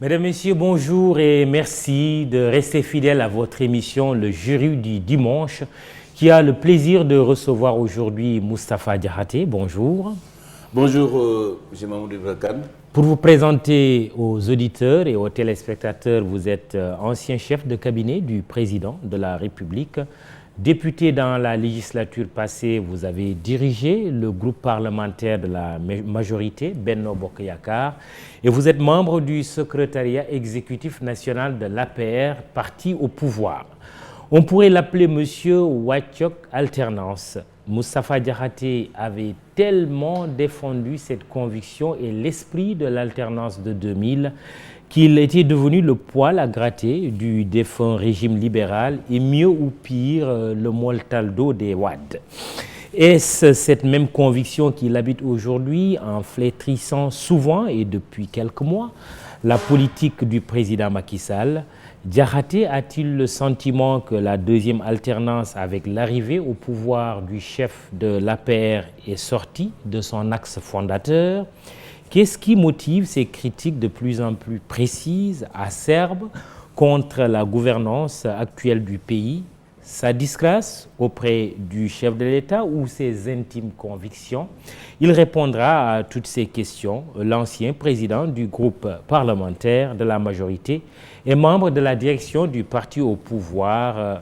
Mesdames, Messieurs, bonjour et merci de rester fidèles à votre émission Le Jury du Dimanche qui a le plaisir de recevoir aujourd'hui Moustapha Diakhaté. Bonjour. Bonjour, M. Mamoudou Ibrakan. Pour vous présenter aux auditeurs et aux téléspectateurs, vous êtes ancien chef de cabinet du président de la République. Député dans la législature passée, vous avez dirigé le groupe parlementaire de la majorité, Benno Bokk Yakaar, et vous êtes membre du secrétariat exécutif national de l'APR, parti au pouvoir. On pourrait l'appeler Monsieur Wacok Alternance. Moustapha Diakhaté avait tellement défendu cette conviction et l'esprit de l'alternance de 2000 qu'il était devenu le poil à gratter du défunt régime libéral et mieux ou pire le Moltaldo des Wade. Est-ce cette même conviction qui l'habite aujourd'hui en flétrissant souvent et depuis quelques mois la politique du président Macky Sall? Diakhaté a-t-il le sentiment que la deuxième alternance avec l'arrivée au pouvoir du chef de l'APR est sortie de son axe fondateur? Qu'est-ce qui motive ces critiques de plus en plus précises, acerbes, contre la gouvernance actuelle du pays? Sa disgrâce auprès du chef de l'État ou ses intimes convictions? Il répondra à toutes ces questions, l'ancien président du groupe parlementaire de la majorité et membre de la direction du parti au pouvoir,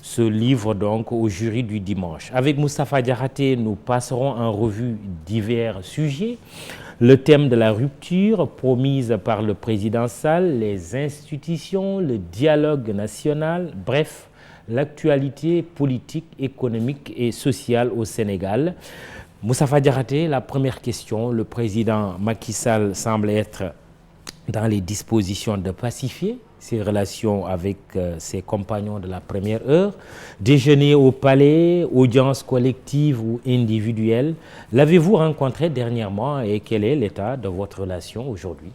se livre donc au jury du dimanche. Avec Moustapha Diakhaté, nous passerons en revue divers sujets. Le thème de la rupture promise par le président Sall, les institutions, le dialogue national, bref, l'actualité politique, économique et sociale au Sénégal. Moustapha Diakhaté, la première question, le président Macky Sall semble être dans les dispositions de pacifier ses relations avec ses compagnons de la première heure, déjeuner au palais, audience collective ou individuelle. L'avez-vous rencontré dernièrement et quel est l'état de votre relation aujourd'hui?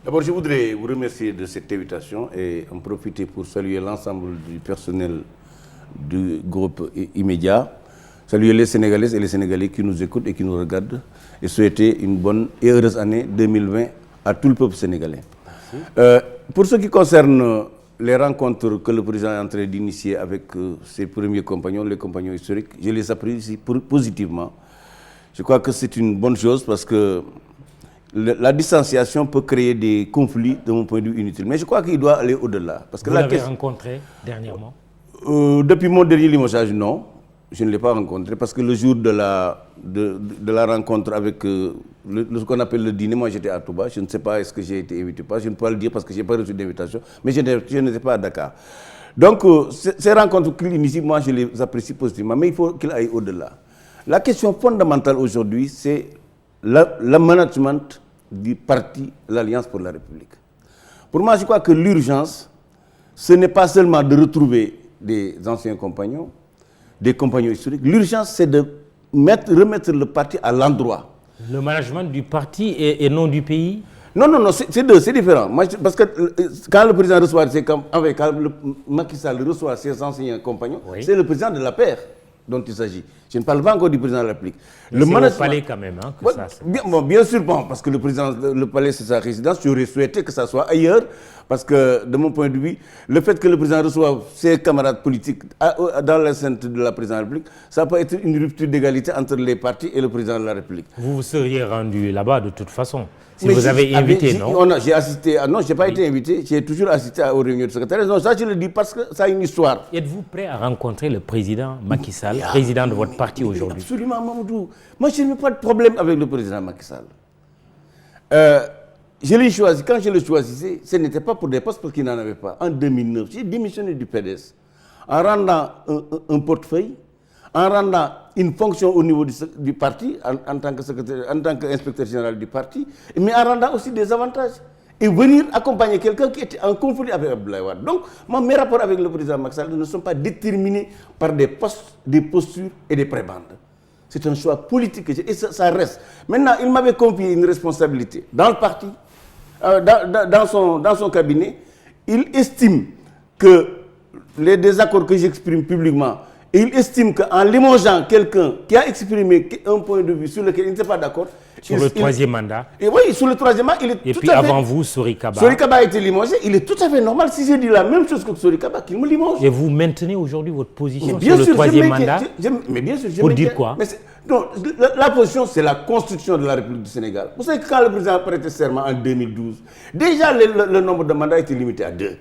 D'abord, je voudrais vous remercier de cette invitation et en profiter pour saluer l'ensemble du personnel du groupe immédiat, saluer les Sénégalaises et les Sénégalais qui nous écoutent et qui nous regardent et souhaiter une bonne et heureuse année 2020 à tout le peuple sénégalais. Pour ce qui concerne les rencontres que le président est en train d'initier avec ses premiers compagnons, les compagnons historiques, je les apprécie positivement. Je crois que c'est une bonne chose parce que la distanciation peut créer des conflits de mon point de vue inutiles. Mais je crois qu'il doit aller au-delà. Vous l'avez rencontré dernièrement? Depuis mon dernier limogeage, non. Je ne l'ai pas rencontré parce que le jour de la rencontre avec ce qu'on appelle le dîner, moi j'étais à Touba. Je ne sais pas est-ce que j'ai été invité ou pas. Je ne peux pas le dire parce que je n'ai pas reçu d'invitation. Mais je n'étais pas à Dakar. Donc ces rencontres qu'il initie, moi je les apprécie positivement. Mais il faut qu'il aille au-delà. La question fondamentale aujourd'hui, c'est le management du parti l'Alliance pour la République. Pour moi, je crois que l'urgence, ce n'est pas seulement de retrouver des anciens compagnons, des compagnons historiques. L'urgence, c'est de remettre le parti à l'endroit. Le management du parti et non du pays? Non, c'est différent. Moi, parce que quand le président reçoit quand le Macky Sall reçoit ses anciens compagnons, oui, c'est le président de l'APR dont il s'agit. Je ne parle pas encore du président de la République. Le management... au palais quand même, hein, que ça, bien sûr, bon, parce que le palais c'est sa résidence, j'aurais souhaité que ça soit ailleurs, parce que de mon point de vue, le fait que le président reçoive ses camarades politiques dans l'enceinte de la présidence de la République, ça peut être une rupture d'égalité entre les partis et le président de la République. Vous vous seriez rendu là-bas de toute façon, si vous avez invité, non? J'ai assisté, non, je n'ai pas été invité, j'ai toujours assisté aux réunions du secrétaire. Non, ça je le dis parce que ça a une histoire. Êtes-vous prêt à rencontrer le président Macky Sall, président de votre parti aujourd'hui? Absolument, Mamoudou. Moi, je n'ai pas de problème avec le président Macky Sall. Je l'ai choisi. Quand je le choisissais, ce n'était pas pour des postes parce qu'il n'en avait pas. En 2009, j'ai démissionné du PDS en rendant un portefeuille, en rendant une fonction au niveau du parti, en tant que secrétaire, en tant qu'inspecteur général du parti, mais en rendant aussi des avantages. Et venir accompagner quelqu'un qui était en conflit avec Abdoulaye Wade. Donc, moi, mes rapports avec le président Macky Sall ne sont pas déterminés par des postes, des postures et des prébendes. C'est un choix politique et ça reste. Maintenant, il m'avait confié une responsabilité dans le parti, dans son cabinet. Il estime que les désaccords que j'exprime publiquement Et il estime qu'en limogeant quelqu'un qui a exprimé un point de vue sur lequel il n'était pas d'accord... Sur le troisième mandat. Et oui, sur le troisième mandat, il est et tout puis à fait... avant vous, Sori Kaba. Sori Kaba a été limogé, il est tout à fait normal si j'ai dit la même chose que Sori Kaba, qu'il me limoge. Et vous maintenez aujourd'hui votre position bien sur sûr, le troisième mandat? Mais bien sûr, pour dire quoi? Non, la position, c'est la constitution de la République du Sénégal. Vous savez que quand le président a prêté serment en 2012, déjà le nombre de mandats était limité à 2.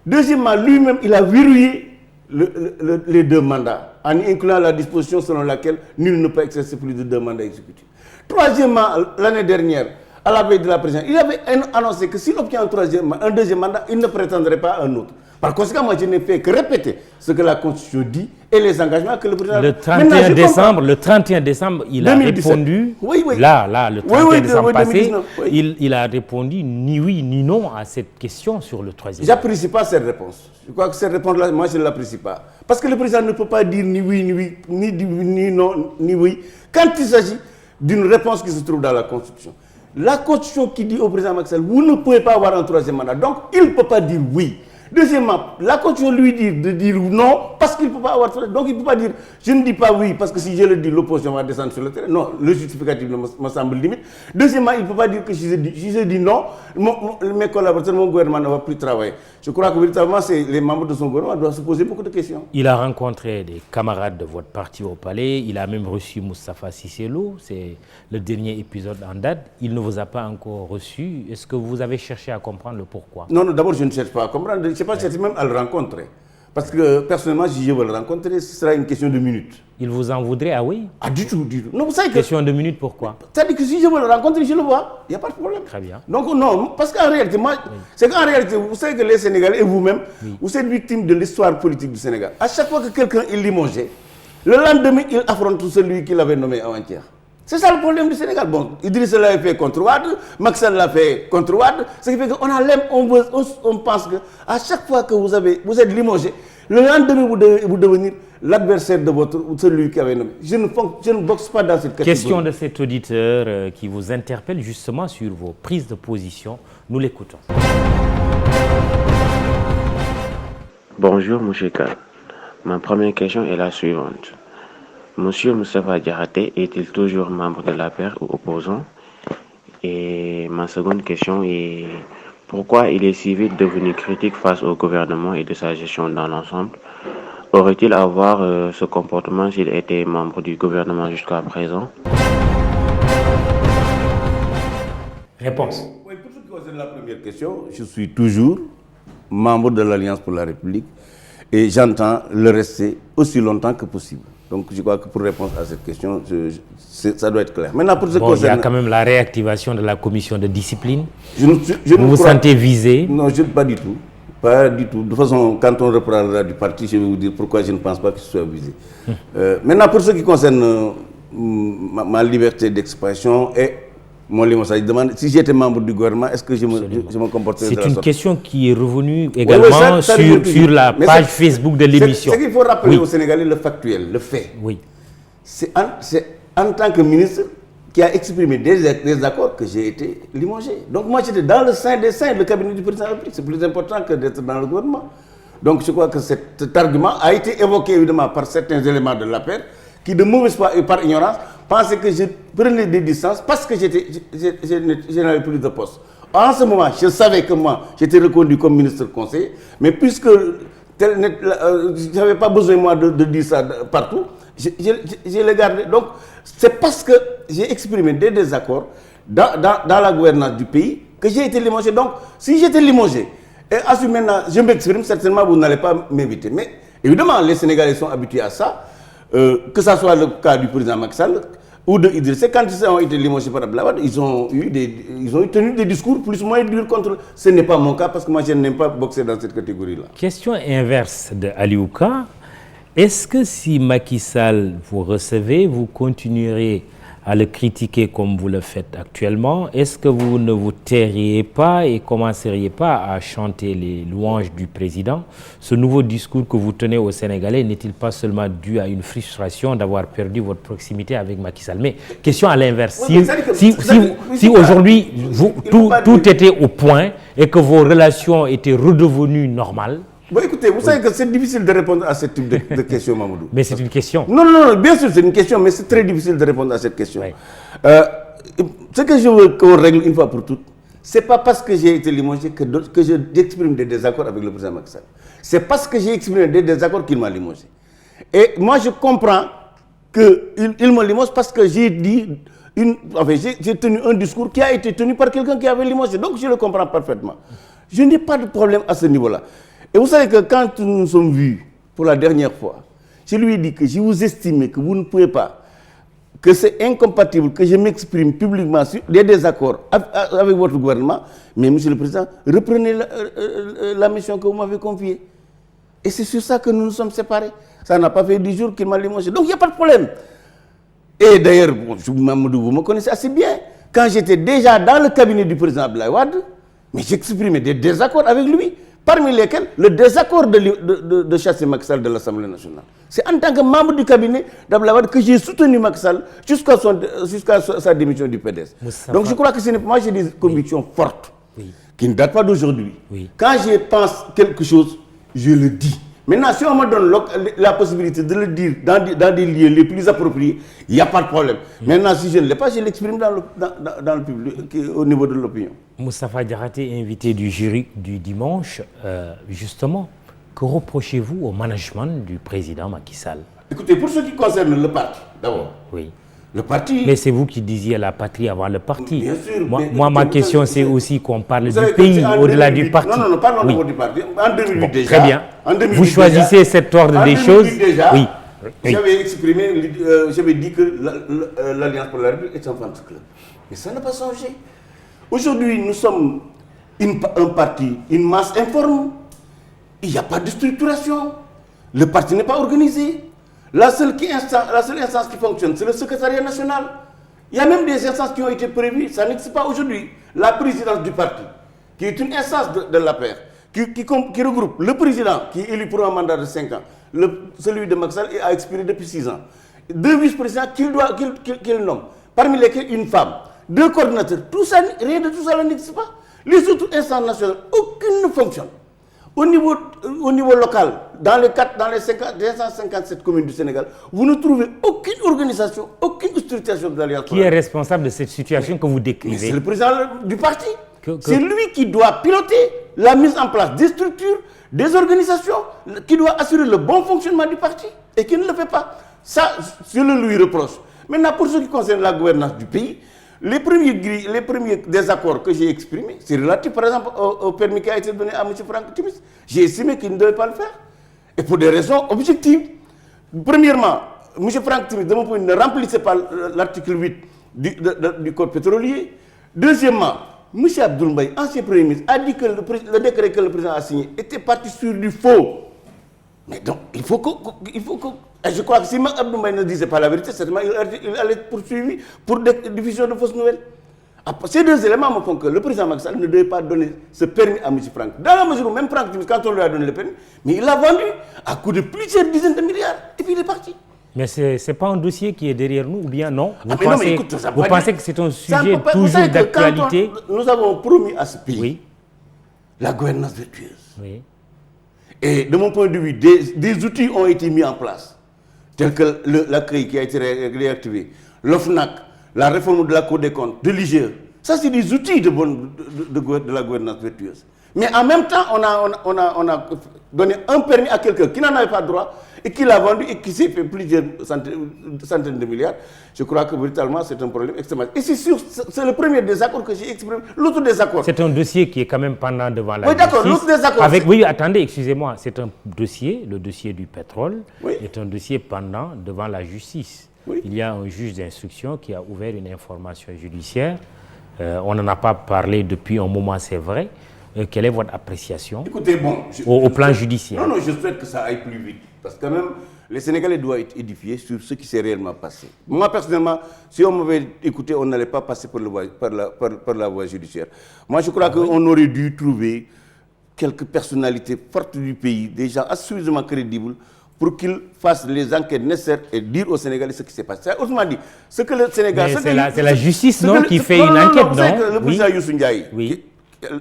Deuxièmement, lui-même, il a verrouillé les 2 mandats, en incluant la disposition selon laquelle nul ne peut exercer plus de 2 mandats exécutifs. Troisièmement, l'année dernière, à la veille de la présidence, il avait annoncé que s'il obtient un deuxième mandat, il ne prétendrait pas à un autre. Par conséquent, moi, je n'ai fait que répéter ce que la Constitution dit et les engagements que le président... Le 31 décembre, il 2017. A répondu... Oui, oui. Là, le 31 décembre passé, 2019, oui. il a répondu ni oui ni non à cette question sur le troisième. Je n'apprécie pas cette réponse. Je crois que cette réponse-là, moi, je ne l'apprécie pas. Parce que le président ne peut pas dire ni oui, ni non, ni oui, quand il s'agit d'une réponse qui se trouve dans la Constitution. La Constitution qui dit au président Macky Sall, vous ne pouvez pas avoir un troisième mandat. Donc, il ne peut pas dire oui. Deuxièmement, la Constitution lui dit de dire non parce qu'il ne peut pas avoir... Donc il ne peut pas dire je ne dis pas oui parce que si je le dis, l'opposition va descendre sur le terrain. Non, le justificatif me semble limite. Deuxièmement, il ne peut pas dire que si je dis non, mes collaborateurs, mon gouvernement ne va plus travailler. Je crois que véritablement, les membres de son gouvernement doivent se poser beaucoup de questions. Il a rencontré des camarades de votre parti au palais. Il a même reçu Moustapha Cissé Lo. C'est le dernier épisode en date. Il ne vous a pas encore reçu. Est-ce que vous avez cherché à comprendre le pourquoi? Non, d'abord, je ne cherche pas à comprendre. Je ne sais pas chercher même à le rencontrer. Parce que personnellement, si je veux le rencontrer, ce sera une question de minutes. Il vous en voudrait, ah oui? Ah, du tout. Non, vous savez que... Question de minutes, pourquoi? C'est-à-dire que si je veux le rencontrer, je le vois. Il n'y a pas de problème. Très bien. Donc non, parce qu'en réalité, c'est qu'en réalité, vous savez que les Sénégalais et vous-même, vous êtes victime de l'histoire politique du Sénégal. À chaque fois que quelqu'un est limogé, le lendemain, il affronte celui qu'il avait nommé avant-hier. C'est ça le problème du Sénégal. Bon, Idriss l'a fait contre Wade, Macky Sall l'a fait contre Wade, ce qui fait qu'on a on pense qu'à chaque fois que vous êtes limogé, le lendemain vous devenir l'adversaire de celui qui avait nommé. Je ne boxe pas dans cette catégorie. Question de cet auditeur qui vous interpelle justement sur vos prises de position. Nous l'écoutons. Bonjour, M. Kal. Ma première question est la suivante. Monsieur Moustapha Diakhaté est-il toujours membre de l'APR ou opposant? Et ma seconde question est pourquoi il est si vite devenu critique face au gouvernement et de sa gestion dans l'ensemble? Aurait-il à avoir ce comportement s'il était membre du gouvernement jusqu'à présent? Réponse. Oui, pour ce qui concerne la première question, je suis toujours membre de l'Alliance pour la République et j'entends le rester aussi longtemps que possible. Donc je crois que pour répondre à cette question, ça doit être clair. Maintenant, pour ce qui concerne... Il y a quand même la réactivation de la commission de discipline. Vous vous sentez visé? Non, pas du tout. Pas du tout. De toute façon, quand on reprendra du parti, je vais vous dire pourquoi je ne pense pas que je sois visé. Maintenant, pour ce qui concerne ma liberté d'expression et mon limogeage, je demande si j'étais membre du gouvernement, est-ce que je me comporterais de la sorte? C'est une question qui est revenue également sur la page Facebook de l'émission. C'est qu'il faut rappeler aux Sénégalais le factuel, le fait. Oui. C'est en tant que ministre qui a exprimé des accords que j'ai été limogé. Donc moi j'étais dans le sein des saints, le cabinet du président de la République. C'est plus important que d'être dans le gouvernement. Donc je crois que cet argument a été évoqué évidemment par certains éléments de l'APR qui de mauvaise foi et par ignorance pensaient que je prenais des distances parce que je n'avais plus de poste. En ce moment, je savais que moi, j'étais reconduit comme ministre conseiller, mais puisque je n'avais pas besoin moi de dire ça partout, je l'ai gardé. Donc, c'est parce que j'ai exprimé des désaccords dans la gouvernance du pays que j'ai été limogé. Donc, si j'étais limogé, et ensuite maintenant, je m'exprime, certainement vous n'allez pas m'inviter. Mais évidemment, les Sénégalais sont habitués à ça, que ce soit le cas du président Macky Sall ou de Idriss. Quand ils ont été limogés par Abdoulaye, ils ont tenu des discours plus ou moins durs contre. Ce n'est pas mon cas parce que moi je n'aime pas boxer dans cette catégorie-là. Question inverse de Aliouka. Est-ce que si Macky Sall vous recevez, vous continuerez à le critiquer comme vous le faites actuellement? Est-ce que vous ne vous tairiez pas et commenceriez pas à chanter les louanges du président? Ce nouveau discours que vous tenez aux Sénégalais n'est-il pas seulement dû à une frustration d'avoir perdu votre proximité avec Macky Sall? Mais question à l'inverse, si aujourd'hui tout était au point et que vos relations étaient redevenues normales, Bon, écoutez, vous savez que c'est difficile de répondre à ce type de question, Mamadou. Mais c'est une question. Non, bien sûr, c'est une question, mais c'est très difficile de répondre à cette question. Oui. Ce que je veux qu'on règle une fois pour toutes, c'est pas parce que j'ai été limogé que j'exprime des désaccords avec le président Macky Sall. C'est parce que j'ai exprimé des désaccords qu'il m'a limogé. Et moi, je comprends qu'il me limoge parce que j'ai dit, j'ai tenu un discours qui a été tenu par quelqu'un qui avait limogé. Donc, je le comprends parfaitement. Je n'ai pas de problème à ce niveau-là. Et vous savez que quand nous nous sommes vus pour la dernière fois, je lui ai dit que je vous estime que vous ne pouvez pas, que c'est incompatible que je m'exprime publiquement sur des désaccords avec votre gouvernement, mais Monsieur le Président, reprenez la mission que vous m'avez confiée. Et c'est sur ça que nous nous sommes séparés. Ça n'a pas fait 10 jours qu'il m'a limogé. Donc il n'y a pas de problème. Et d'ailleurs, Mamadou, vous me connaissez assez bien. Quand j'étais déjà dans le cabinet du président Abdoulaye Wade, mais j'exprimais des désaccords avec lui, parmi lesquels le désaccord de chasser Macky Sall de l'Assemblée nationale. C'est en tant que membre du cabinet d'Abdoulaye Wade que j'ai soutenu Macky Sall jusqu'à sa démission du PDS. Donc je crois que moi j'ai des convictions fortes, qui ne datent pas d'aujourd'hui. Quand je pense quelque chose, je le dis. Maintenant, si on me donne la possibilité de le dire dans des lieux les plus appropriés, il n'y a pas de problème. Maintenant, si je ne l'ai pas, je l'exprime dans le public, au niveau de l'opinion. Moustapha Diakhaté, invité du jury du dimanche, justement, que reprochez-vous au management du président Macky Sall? Écoutez, pour ce qui concerne le parti, d'abord. Oui. Le parti... Mais c'est vous qui disiez la patrie avant le parti. Bien sûr. Moi ma question, c'est aussi qu'on parle du pays au-delà du parti. Non, parlons d'abord du parti. En 2008 déjà. Très bien. En 2008 vous choisissez cet ordre des choses. Déjà, oui. J'avais dit que l'Alliance pour la République est un ventre club. Mais ça n'a pas changé. Aujourd'hui, nous sommes un parti, une masse informe. Il n'y a pas de structuration. Le parti n'est pas organisé. La seule instance qui fonctionne, c'est le secrétariat national. Il y a même des instances qui ont été prévues, ça n'existe pas aujourd'hui. La présidence du parti, qui est une instance de l'APR, qui regroupe le président, qui est élu pour un mandat de 5 ans, celui de Macky Sall a expiré depuis 6 ans, 2 vice-présidents qu'il nomme, parmi lesquels une femme, 2 coordinateurs, tout ça, rien de tout ça n'existe pas. Les autres instances nationales, aucune ne fonctionne. Au niveau local, dans les 257 communes du Sénégal, vous ne trouvez aucune organisation, aucune structuration de l'Alliance. Qui est responsable de cette situation que vous décrivez? C'est le président du parti. C'est lui qui doit piloter la mise en place des structures, des organisations, qui doit assurer le bon fonctionnement du parti et qui ne le fait pas. Ça, je le lui reproche. Maintenant, pour ce qui concerne la gouvernance du pays, les premiers désaccords que j'ai exprimés, c'est relatif par exemple au permis qui a été donné à M. Franck Timis. J'ai estimé qu'il ne devait pas le faire. Et pour des raisons objectives. Premièrement, M. Franck Timis, de mon point de vue, ne remplissait pas l'article 8 du Code pétrolier. Deuxièmement, M. Abdoul Mbaye, ancien Premier ministre, a dit que le décret que le président a signé était parti sur du faux. Mais donc, il faut que et je crois que si Abdoul Mbaye ne disait pas la vérité, certainement il allait être poursuivi pour diffusion de fausses nouvelles. Ces 2 éléments me font que le président Macky Sall ne devait pas donner ce permis à M. Franck. Dans la mesure où même Franck, quand on lui a donné le permis, mais il l'a vendu à coût de plusieurs dizaines de milliards. Et puis il est parti. Mais ce n'est pas un dossier qui est derrière nous, ou bien non? Vous vous pensez que c'est un sujet toujours d'actualité? Nous avons promis à ce pays la gouvernance vertueuse. Oui. Et de mon point de vue, des outils ont été mis en place, tels que l'accueil qui a été réactivé, l'OFNAC, la réforme de la Cour des comptes, de l'IGE. Ça, c'est des outils de la gouvernance vertueuse. Mais en même temps, on a donné un permis à quelqu'un qui n'en avait pas droit et qui l'a vendu et qui s'est fait plusieurs centaines de milliards. Je crois que véritablement, c'est un problème extrêmement... Et c'est sûr, c'est le premier désaccord que j'ai exprimé. L'autre désaccord... C'est un dossier qui est quand même pendant devant la justice. Oui, d'accord, l'autre désaccord... Oui, attendez, excusez-moi. C'est un dossier, le dossier du pétrole, est un dossier pendant devant la justice. Oui. Il y a un juge d'instruction qui a ouvert une information judiciaire. On n'en a pas parlé depuis un moment, c'est vrai. Quelle est votre appréciation? Écoutez, bon, au plan judiciaire? Non, je souhaite que ça aille plus vite. Parce que quand même, les Sénégalais doivent être édifiés sur ce qui s'est réellement passé. Moi, personnellement, si on m'avait écouté, on n'allait pas passer par la voie judiciaire. Moi, je crois qu'on aurait dû trouver quelques personnalités fortes du pays, des gens suffisamment crédibles, pour qu'ils fassent les enquêtes nécessaires et dire aux Sénégalais ce qui s'est passé. Autrement dit, ce que le Sénégal... C'est la justice, non, qui fait une enquête, non? Le président Youssou Ndiaye,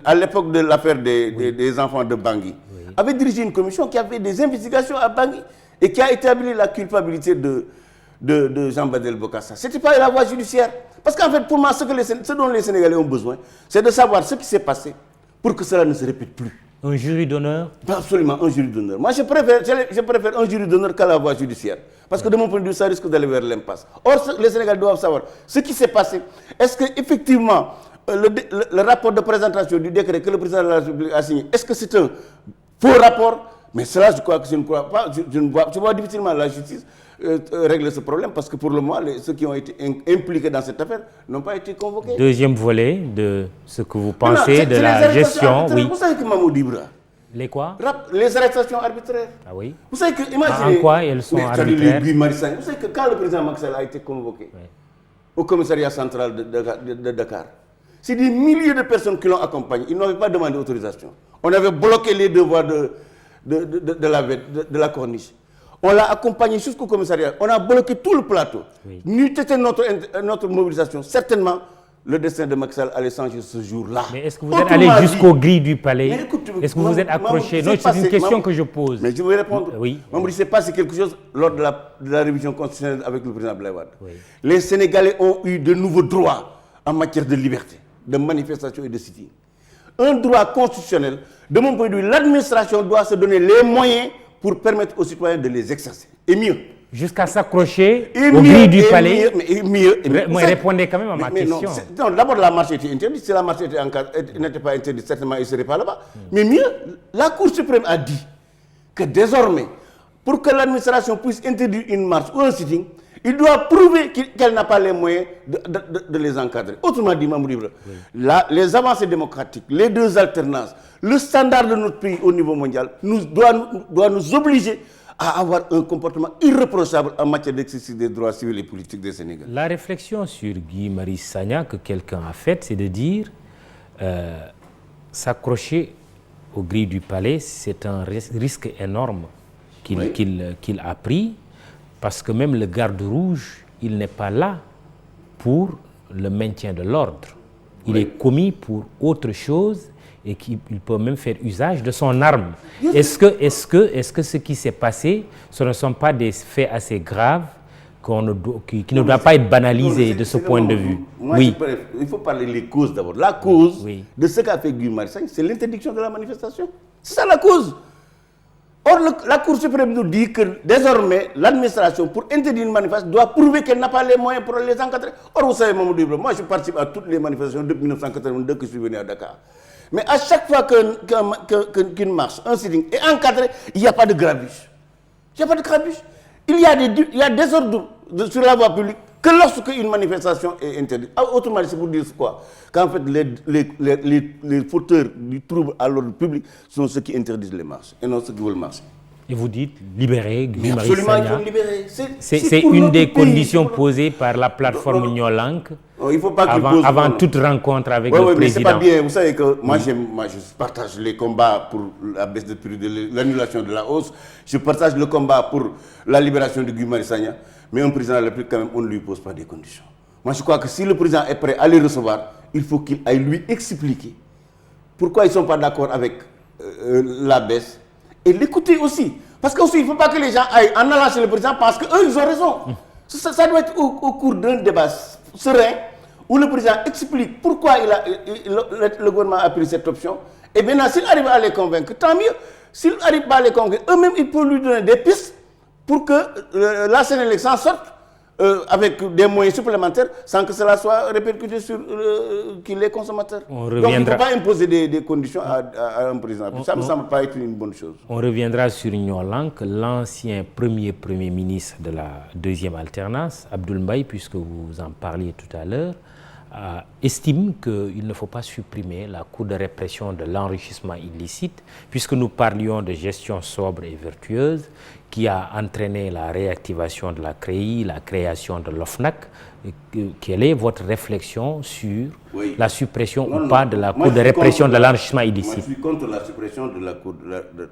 à l'époque de l'affaire des enfants de Bangui, avait dirigé une commission qui avait des investigations à Bangui et qui a établi la culpabilité de Jean-Badel Bokassa. Ce n'était pas la voie judiciaire. Parce qu'en fait, pour moi, ce dont les Sénégalais ont besoin, c'est de savoir ce qui s'est passé pour que cela ne se répète plus. Un jury d'honneur? Absolument, un jury d'honneur. Moi, je préfère un jury d'honneur qu'à la voie judiciaire. Parce que de mon point de vue, ça risque d'aller vers l'impasse. Or, les Sénégalais doivent savoir ce qui s'est passé. Est-ce qu'effectivement, le rapport de présentation du décret que le président de la République a signé, est-ce que c'est un faux rapport? Mais cela, je crois que je ne crois pas. Je vois difficilement la justice régler ce problème parce que pour le moment, ceux qui ont été impliqués dans cette affaire n'ont pas été convoqués. Deuxième volet de ce que vous pensez de la gestion. Oui. Vous savez que Mamoud Ibra. Les quoi? Les arrestations arbitraires. Ah oui. Vous savez que, imaginez. En quoi elles sont arbitraires? Vous savez que quand le président Macky Sall a été convoqué au commissariat central de Dakar, c'est des milliers de personnes qui l'ont accompagné. Ils n'avaient pas demandé autorisation. On avait bloqué les deux voies de la corniche. On l'a accompagné jusqu'au commissariat. On a bloqué tout le plateau. N'eût été notre mobilisation, certainement, le destin de Macky Sall allait changer ce jour-là. Mais est-ce que vous êtes allé jusqu'au gris du palais? Est-ce que vous vous êtes accroché? Non, c'est une question que je pose. Mais je vais répondre. Oui. Mamoudou, c'est passé quelque chose lors de la révision constitutionnelle avec le président Abdoulaye Wade. Les Sénégalais ont eu de nouveaux droits en matière de liberté, de manifestation et de sitting. Un droit constitutionnel, de mon point de vue, l'administration doit se donner les moyens pour permettre aux citoyens de les exercer. Et mieux. Jusqu'à s'accrocher au gris du palais. Moi, répondez quand même à ma question. Non, d'abord, la marche était interdite. Si la marche n'était pas interdite, certainement, il ne serait pas là-bas. Mais mieux, la Cour suprême a dit que désormais, pour que l'administration puisse interdire une marche ou un sitting, il doit prouver qu'elle n'a pas les moyens de les encadrer. Autrement dit, Mamoudou Ibra, les avancées démocratiques, les deux alternances, le standard de notre pays au niveau mondial doit nous obliger à avoir un comportement irréprochable en matière d'exercice des droits civils et politiques des Sénégalais. La réflexion sur Guy Marius Sagna que quelqu'un a faite, c'est de dire s'accrocher aux grilles du palais, c'est un risque énorme qu'il a pris, parce que même le garde rouge, il n'est pas là pour le maintien de l'ordre. Il est commis pour autre chose et qu'il peut même faire usage de son arme. Est-ce que ce qui s'est passé, ce ne sont pas des faits assez graves qui ne doivent pas être banalisés de ce point de vue? Oui. Il faut parler des causes d'abord. La cause de ce qu'a fait Guy Marius Sagna, c'est l'interdiction de la manifestation. C'est ça la cause. Or, la Cour suprême nous dit que désormais, l'administration, pour interdire une manifestation, doit prouver qu'elle n'a pas les moyens pour les encadrer. Or, vous savez, Mamoudou Ibra, moi je participe à toutes les manifestations depuis 1982 que je suis venu à Dakar. Mais à chaque fois qu'une marche, un sitting est encadré, il n'y a pas de grabuge. Il n'y a pas de grabuge. Il y a des ordres sur la voie publique que lorsque une manifestation est interdite. Autrement, c'est pour dire quoi? Qu'en fait, les fauteurs du trouble à l'ordre public sont ceux qui interdisent les marches et non ceux qui veulent marcher. Et vous dites libérer Guy Marius Absolument, il Sagna. faut libérer. C'est une des conditions posées par la plateforme Nyolank avant toute rencontre avec le président. Mais c'est pas bien. Vous savez que moi, je partage les combats pour la baisse de prix, l'annulation de la hausse. Je partage le combat pour la libération de Guy Marius Sagna. Mais un président de la République, quand même, on ne lui pose pas des conditions. Moi, je crois que si le président est prêt à les recevoir, il faut qu'il aille lui expliquer pourquoi ils ne sont pas d'accord avec la baisse. Et l'écouter aussi. Parce qu'il ne faut pas que les gens aillent en allant chez le président parce qu'eux, ils ont raison. Ça doit être au cours d'un débat serein où le président explique pourquoi le gouvernement a pris cette option. Et maintenant, s'il arrive à les convaincre, tant mieux. S'il n'arrive pas à les convaincre, eux-mêmes, ils peuvent lui donner des pistes pour que la Sénélec s'en sorte avec des moyens supplémentaires sans que cela soit répercuté sur les consommateurs. Donc il ne faut pas imposer des conditions à un président. Ça ne me semble pas être une bonne chose. On reviendra sur Nyolank, l'ancien premier ministre de la deuxième alternance, Abdoul Mbaye, puisque vous en parliez tout à l'heure, estime qu'il ne faut pas supprimer la Cour de répression de l'enrichissement illicite, puisque nous parlions de gestion sobre et vertueuse, qui a entraîné la réactivation de la CREI, la création de l'OFNAC. Quelle est votre réflexion sur la suppression ou pas de la Cour de répression de l'enrichissement illicite? Moi, je suis contre la suppression de la Cour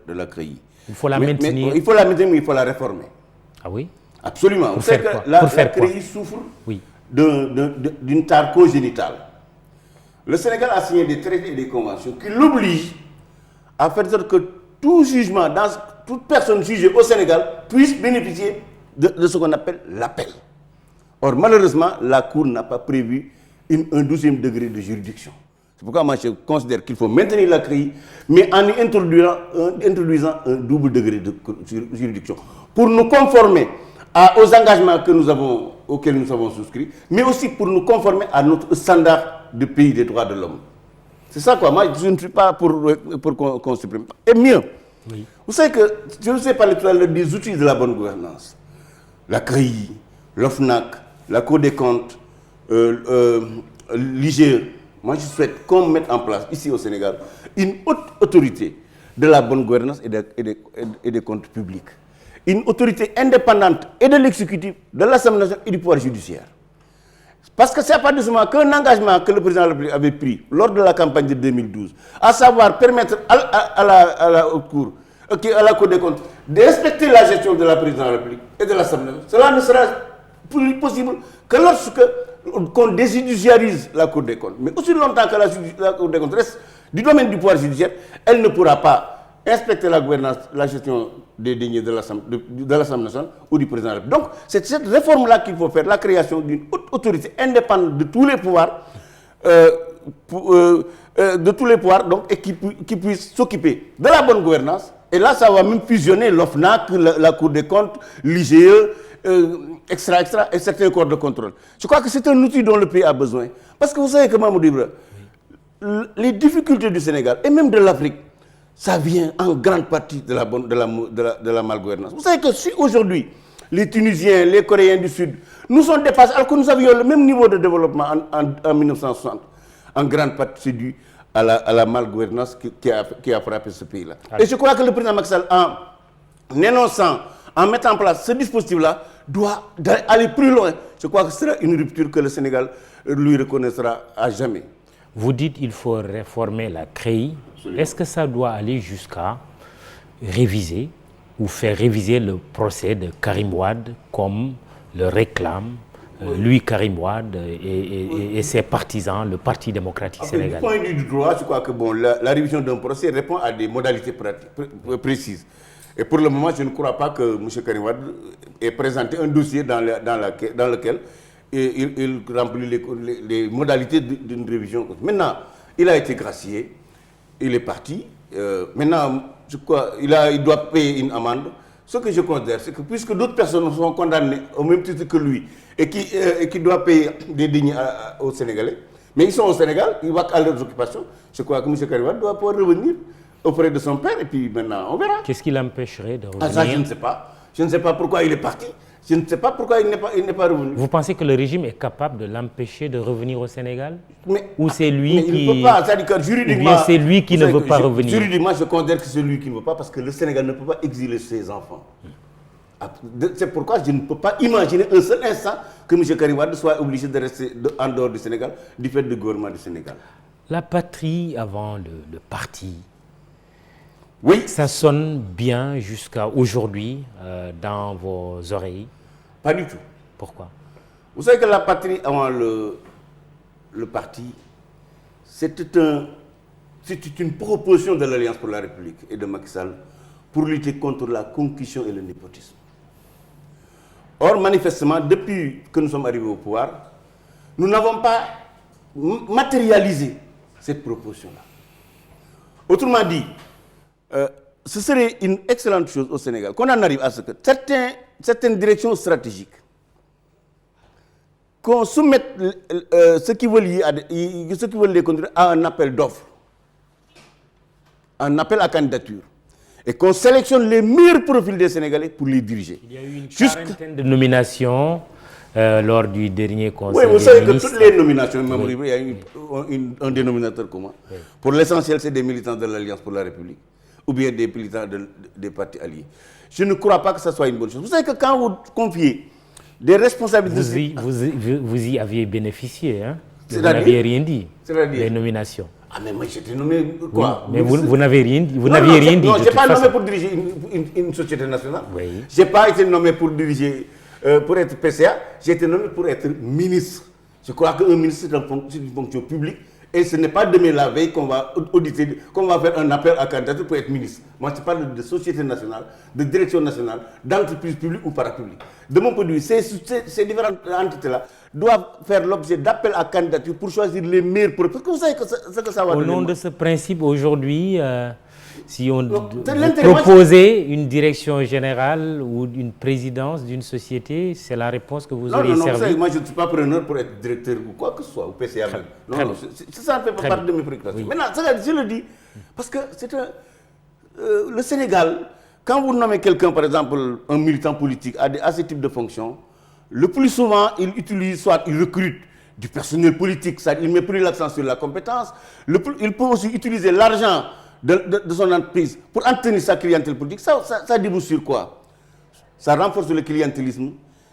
de la CREI. Il faut la maintenir. Il faut la maintenir, mais il faut la réformer. Ah oui? Absolument. Pour faire quoi? La CREI souffre d'une tare congénitale. Le Sénégal a signé des traités et des conventions qui l'obligent à faire en sorte que tout jugement, toute personne jugée au Sénégal puisse bénéficier de ce qu'on appelle l'appel. Or, malheureusement, la Cour n'a pas prévu un 12e degré de juridiction. C'est pourquoi moi je considère qu'il faut maintenir la CREI, mais en y introduisant un double degré de juridiction pour nous conformer aux engagements auxquels nous avons souscrit, mais aussi pour nous conformer à notre standard de pays des droits de l'homme. C'est ça quoi, moi je ne suis pas pour qu'on supprime. Et mieux, oui. Vous savez que, je vous ai parlé tout à l'heure des outils de la bonne gouvernance. La CREI, l'OFNAC, la Cour des comptes, l'IGE. Moi, je souhaite qu'on mette en place, ici au Sénégal, une haute autorité de la bonne gouvernance et des comptes publics. Une autorité indépendante et de l'exécutif, de l'Assemblée nationale et du pouvoir judiciaire. Parce que c'est à partir de ce moment qu'un engagement que le président de la République avait pris lors de la campagne de 2012, à savoir permettre à la Cour des comptes de respecter la gestion de la présidence de la République et de l'Assemblée nationale, cela ne sera plus possible que lorsque qu'on déjudiciarise la Cour des comptes. Mais aussi longtemps que la Cour des comptes reste du domaine du pouvoir judiciaire, elle ne pourra pas inspecter la gouvernance, la gestion des deniers de l'Assemblée nationale ou du président de la République. Donc, c'est cette réforme-là qu'il faut faire, la création d'une haute autorité indépendante de tous les pouvoirs, donc, et qui puisse s'occuper de la bonne gouvernance. Et là, ça va même fusionner l'OFNAC, la Cour des comptes, l'IGE, et certains corps de contrôle. Je crois que c'est un outil dont le pays a besoin. Parce que vous savez que Mamoudou Ibra, les difficultés du Sénégal et même de l'Afrique, ça vient en grande partie de la malgouvernance. Vous savez que si aujourd'hui, les Tunisiens, les Coréens du Sud nous sont dépassés, alors que nous avions le même niveau de développement en 1960, en grande partie c'est dû à la malgouvernance qui a frappé ce pays-là. Et je crois que le président Macky Sall, en énonçant, en mettant en place ce dispositif-là, doit aller plus loin. Je crois que ce sera une rupture que le Sénégal lui reconnaîtra à jamais. Vous dites qu'il faut réformer la CREI. Est-ce que ça doit aller jusqu'à réviser ou faire réviser le procès de Karim Wade comme le réclame lui, Karim Wade et ses partisans, le Parti démocratique sénégalais? Du point de vue du droit, je crois que la révision d'un procès répond à des modalités précises. Et pour le moment, je ne crois pas que M. Karim Wade ait présenté un dossier dans lequel il remplit les modalités d'une révision. Maintenant, il a été gracié, il est parti. Maintenant, je crois il doit payer une amende. Ce que je considère, c'est que puisque d'autres personnes sont condamnées au même titre que lui et qui doivent payer des deniers aux Sénégalais, mais ils sont au Sénégal, ils vont à leurs occupations, je crois que M. Karim Wade doit pouvoir revenir auprès de son père et puis maintenant on verra. Qu'est-ce qui l'empêcherait de revenir? Ça, je ne sais pas. Je ne sais pas pourquoi il est parti. Je ne sais pas pourquoi il n'est pas revenu. Vous pensez que le régime est capable de l'empêcher de revenir au Sénégal? Ou c'est lui mais qui... il ne peut pas, c'est-à-dire que juridiquement... c'est lui qui ne veut pas revenir? Juridiquement, je considère que c'est lui qui ne veut pas parce que le Sénégal ne peut pas exiler ses enfants. C'est pourquoi je ne peux pas imaginer un seul instant que M. Karim Wade soit obligé de rester en dehors du Sénégal du fait du gouvernement du Sénégal. La patrie avant le parti. Oui. Ça sonne bien jusqu'à aujourd'hui dans vos oreilles? Pas du tout. Pourquoi? Vous savez que la patrie avant le parti, c'était une proposition de l'Alliance pour la République et de Macky Sall pour lutter contre la concussion et le népotisme. Or, manifestement, depuis que nous sommes arrivés au pouvoir, nous n'avons pas matérialisé cette proposition-là. Autrement dit, ce serait une excellente chose au Sénégal qu'on en arrive à ce que certaines directions stratégiques, qu'on soumette ce qui veulent les conduire à un appel d'offres, un appel à candidature, et qu'on sélectionne les meilleurs profils des Sénégalais pour les diriger. Il y a eu une quarantaine de nominations lors du dernier conseil. Oui, vous savez que toutes les nominations, il y a eu un dénominateur commun. Oui. Pour l'essentiel, c'est des militants de l'Alliance pour la République ou bien des militants des partis alliés. Je ne crois pas que ça soit une bonne chose. Vous savez que quand vous confiez des responsabilités... Vous y aviez bénéficié, hein? Vous n'aviez rien dit, les nominations. Ah mais moi j'étais nommé quoi? Oui, mais vous n'avez rien dit. Vous n'aviez rien dit. Non, je n'ai pas nommé pour diriger une société nationale. Oui. Je n'ai pas été nommé pour diriger, pour être PCA. J'ai été nommé pour être ministre. Je crois qu'un ministre c'est une fonction publique Et ce n'est pas demain la veille qu'on va auditer, qu'on va faire un appel à candidature pour être ministre. Moi, je parle de société nationale, de direction nationale, d'entreprise publique ou parapublique. De mon point de vue, ces différentes entités-là doivent faire l'objet d'appels à candidature pour choisir les meilleurs profils. Parce que vous savez ce que ça va donner. Au nom de ce principe, aujourd'hui, si on proposait une direction générale ou une présidence d'une société, c'est la réponse que vous auriez servi. Vous savez, moi je ne suis pas preneur pour être directeur ou quoi que ce soit, ou PCA même. Non, ça ne fait pas partie de mes préoccupations. Oui. Maintenant, je le dis, parce que c'est le Sénégal, quand vous nommez quelqu'un, par exemple, un militant politique à ce type de fonction, le plus souvent, il utilise, soit il recrute du personnel politique, il ne met plus l'accent sur la compétence, il peut aussi utiliser l'argent de son entreprise pour entretenir sa clientèle politique. Ça débouche sur quoi? Ça renforce le clientélisme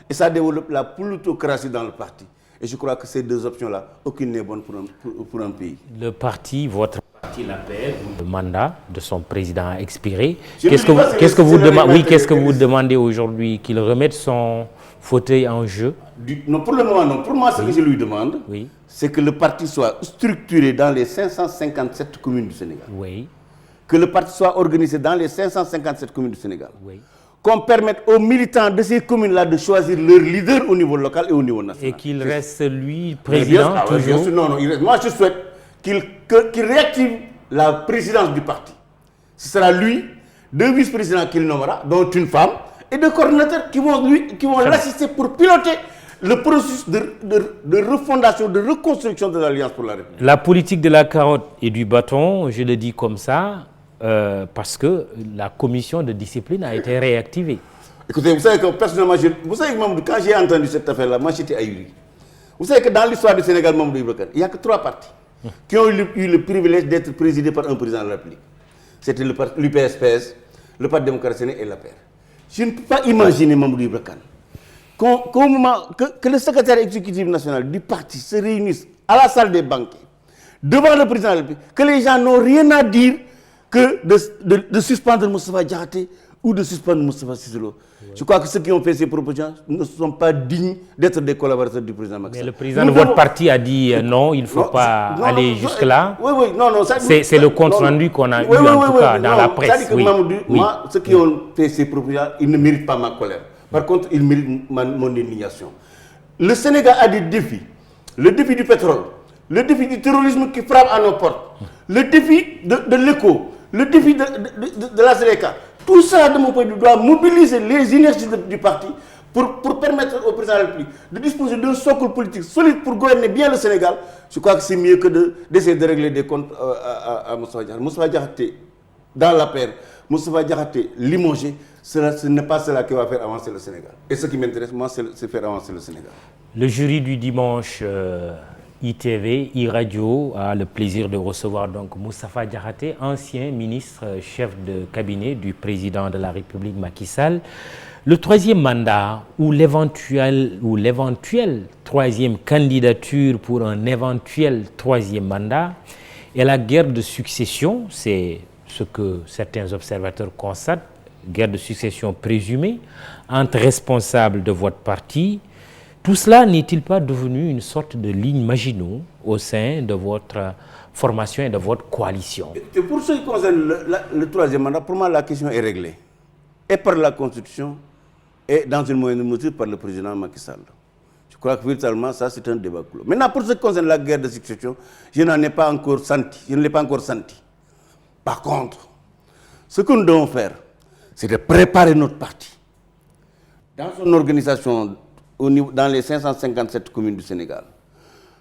et ça développe la plutocratie dans le parti. Et je crois que ces deux options-là, aucune n'est bonne pour un pays. Le parti, votre parti, la paix, le mandat de son président a expiré. Qu'est-ce que vous demandez aujourd'hui? Qu'il remette son fauteuil en jeu? Non, pour le moment, non. Pour moi, ce que je lui demande, c'est que le parti soit structuré dans les 557 communes du Sénégal. Oui. Que le parti soit organisé dans les 557 communes du Sénégal. Oui. Qu'on permette aux militants de ces communes-là de choisir leur leader au niveau local et au niveau national. Et qu'il reste, lui, président toujours. Non, il reste. Moi, je souhaite qu'il réactive la présidence du parti. Ce sera lui, deux vice-présidents qu'il nommera, dont une femme, et deux coordinateurs qui vont l'assister pour piloter le processus de refondation, de reconstruction de l'Alliance pour la République. La politique de la carotte et du bâton, je le dis comme ça, parce que la commission de discipline a été réactivée. Écoutez, vous savez que personnellement, quand j'ai entendu cette affaire-là, moi j'étais ahuri. Vous savez que dans l'histoire du Sénégal, il n'y a que 3 partis qui ont eu le privilège d'être présidés par un président de la République. C'était l'UPS-PS, le Parti démocratique sénégalais et la paix. Je ne peux pas imaginer Mamadou Ibra Kane que le secrétaire exécutif national du parti se réunisse à la salle des banquets, devant le président de la République, que les gens n'ont rien à dire que de suspendre Moustapha Diakhaté ou de suspendre Moustapha Cissé Lo. Je crois que ceux qui ont fait ces propositions ne sont pas dignes d'être des collaborateurs du président Macky Sall. Mais le président de votre parti a dit non, il ne faut pas aller jusque-là. Oui, non. C'est le compte rendu qu'on a eu en tout cas dans la presse. Moi, ceux qui ont fait ces propositions, ils ne méritent pas ma colère. Par contre, ils méritent mon indignation. Le Sénégal a des défis. Le défi du pétrole, le défi du terrorisme qui frappe à nos portes, le défi de l'éco, le défi de la Séléka. Tout ça, de mon point de vue, doit mobiliser les énergies du parti pour permettre au président de la République de disposer d'un socle politique solide pour gouverner bien le Sénégal. Je crois que c'est mieux que d'essayer de régler des comptes à Moustapha Diakhaté. Moustapha Diakhaté dans la paire, Moustapha Diakhaté limogé, ce n'est pas cela qui va faire avancer le Sénégal. Et ce qui m'intéresse, moi, c'est faire avancer le Sénégal. Le jury du dimanche ITV, iRadio a le plaisir de recevoir donc Moustapha Diakhaté, ancien ministre, chef de cabinet du président de la République Macky Sall. Le troisième mandat ou l'éventuelle troisième candidature pour un éventuel troisième mandat et la guerre de succession, c'est ce que certains observateurs constatent, guerre de succession présumée entre responsables de votre parti. Tout cela n'est-il pas devenu une sorte de ligne Maginot au sein de votre formation et de votre coalition? Et pour ce qui concerne le troisième mandat, pour moi, la question est réglée. Et par la Constitution, et dans une moindre mesure par le président Macky Sall. Je crois que véritablement, ça, c'est un débat clos. Maintenant, pour ce qui concerne la guerre de succession, je ne l'ai pas encore senti. Par contre, ce que nous devons faire, c'est de préparer notre parti dans son organisation dans les 557 communes du Sénégal,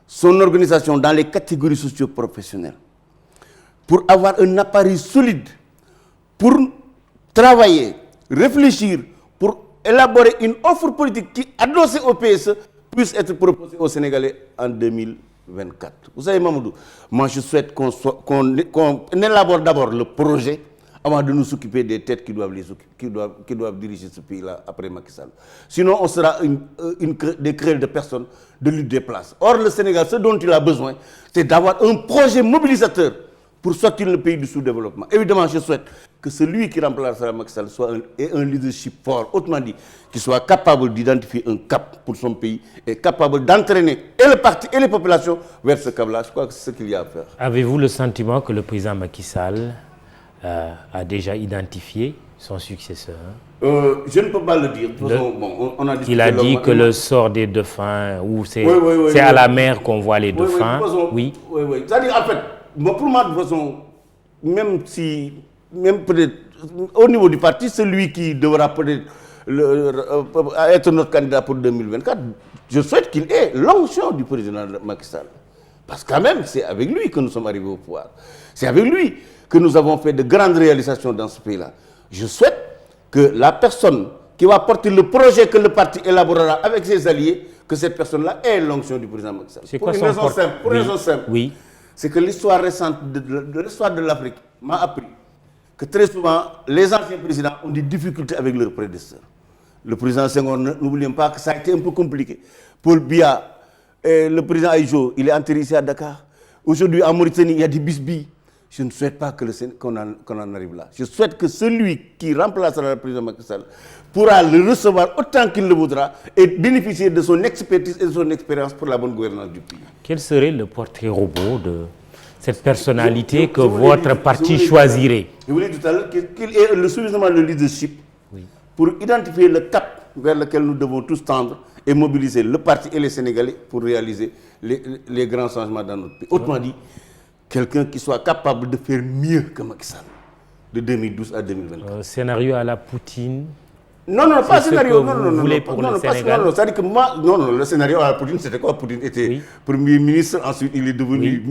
son organisation dans les catégories socio-professionnelles, pour avoir un appareil solide, pour travailler, réfléchir, pour élaborer une offre politique qui, adossée au PSE, puisse être proposée aux Sénégalais en 2024. Vous savez, Mamadou, moi je souhaite qu'on élabore d'abord le projet avant de nous occuper des têtes qui doivent diriger ce pays-là après Macky Sall. Sinon, on sera des querelles de personnes, de lutte des places. Or, le Sénégal, ce dont il a besoin, c'est d'avoir un projet mobilisateur pour sortir le pays du sous-développement. Évidemment, je souhaite que celui qui remplacera Macky Sall ait un leadership fort, autrement dit, qu'il soit capable d'identifier un cap pour son pays et capable d'entraîner et le parti et les populations vers ce cap-là. Je crois que c'est ce qu'il y a à faire. Avez-vous le sentiment que le président Macky Sall a déjà identifié son successeur? Je ne peux pas le dire. De toute façon, bon, on a discuté. Il a dit que le sort des dauphins, ou c'est à la mer qu'on voit les dauphins. Oui. C'est-à-dire, en fait, pour moi, de toute façon, même peut-être au niveau du parti, celui qui devra peut-être être notre candidat pour 2024, je souhaite qu'il ait l'onction du président Macky Sall. Parce que quand même, c'est avec lui que nous sommes arrivés au pouvoir. C'est avec lui que nous avons fait de grandes réalisations dans ce pays-là. Je souhaite que la personne qui va porter le projet que le parti élaborera avec ses alliés, que cette personne-là ait l'onction du président Macky Sall. Pour une raison simple. Oui. C'est que l'histoire récente de l'histoire de l'Afrique m'a appris que très souvent, les anciens présidents ont des difficultés avec leurs prédécesseurs. Le président Senghor, n'oublions pas que ça a été un peu compliqué. Paul Biya, le président Aïjo, il est enterré ici à Dakar. Aujourd'hui, en Mauritanie, il y a des bisbilles. Je ne souhaite pas qu'on en arrive là. Je souhaite que celui qui remplacera le président Macky Sall pourra le recevoir autant qu'il le voudra et bénéficier de son expertise et de son expérience pour la bonne gouvernance du pays. Quel serait le portrait robot de cette personnalité que votre parti choisirait? Je vous l'ai dit tout à l'heure qu'il ait suffisamment de leadership pour identifier le cap vers lequel nous devons tous tendre et mobiliser le parti et les Sénégalais pour réaliser les grands changements dans notre pays. Autrement dit, quelqu'un qui soit capable de faire mieux que Macky Sall, de 2012 à 2024. Scénario à la Poutine. Non, pas scénario. Non, c'est-à-dire que moi, le scénario à la Poutine, c'était quoi? Poutine était Premier ministre, ensuite il est devenu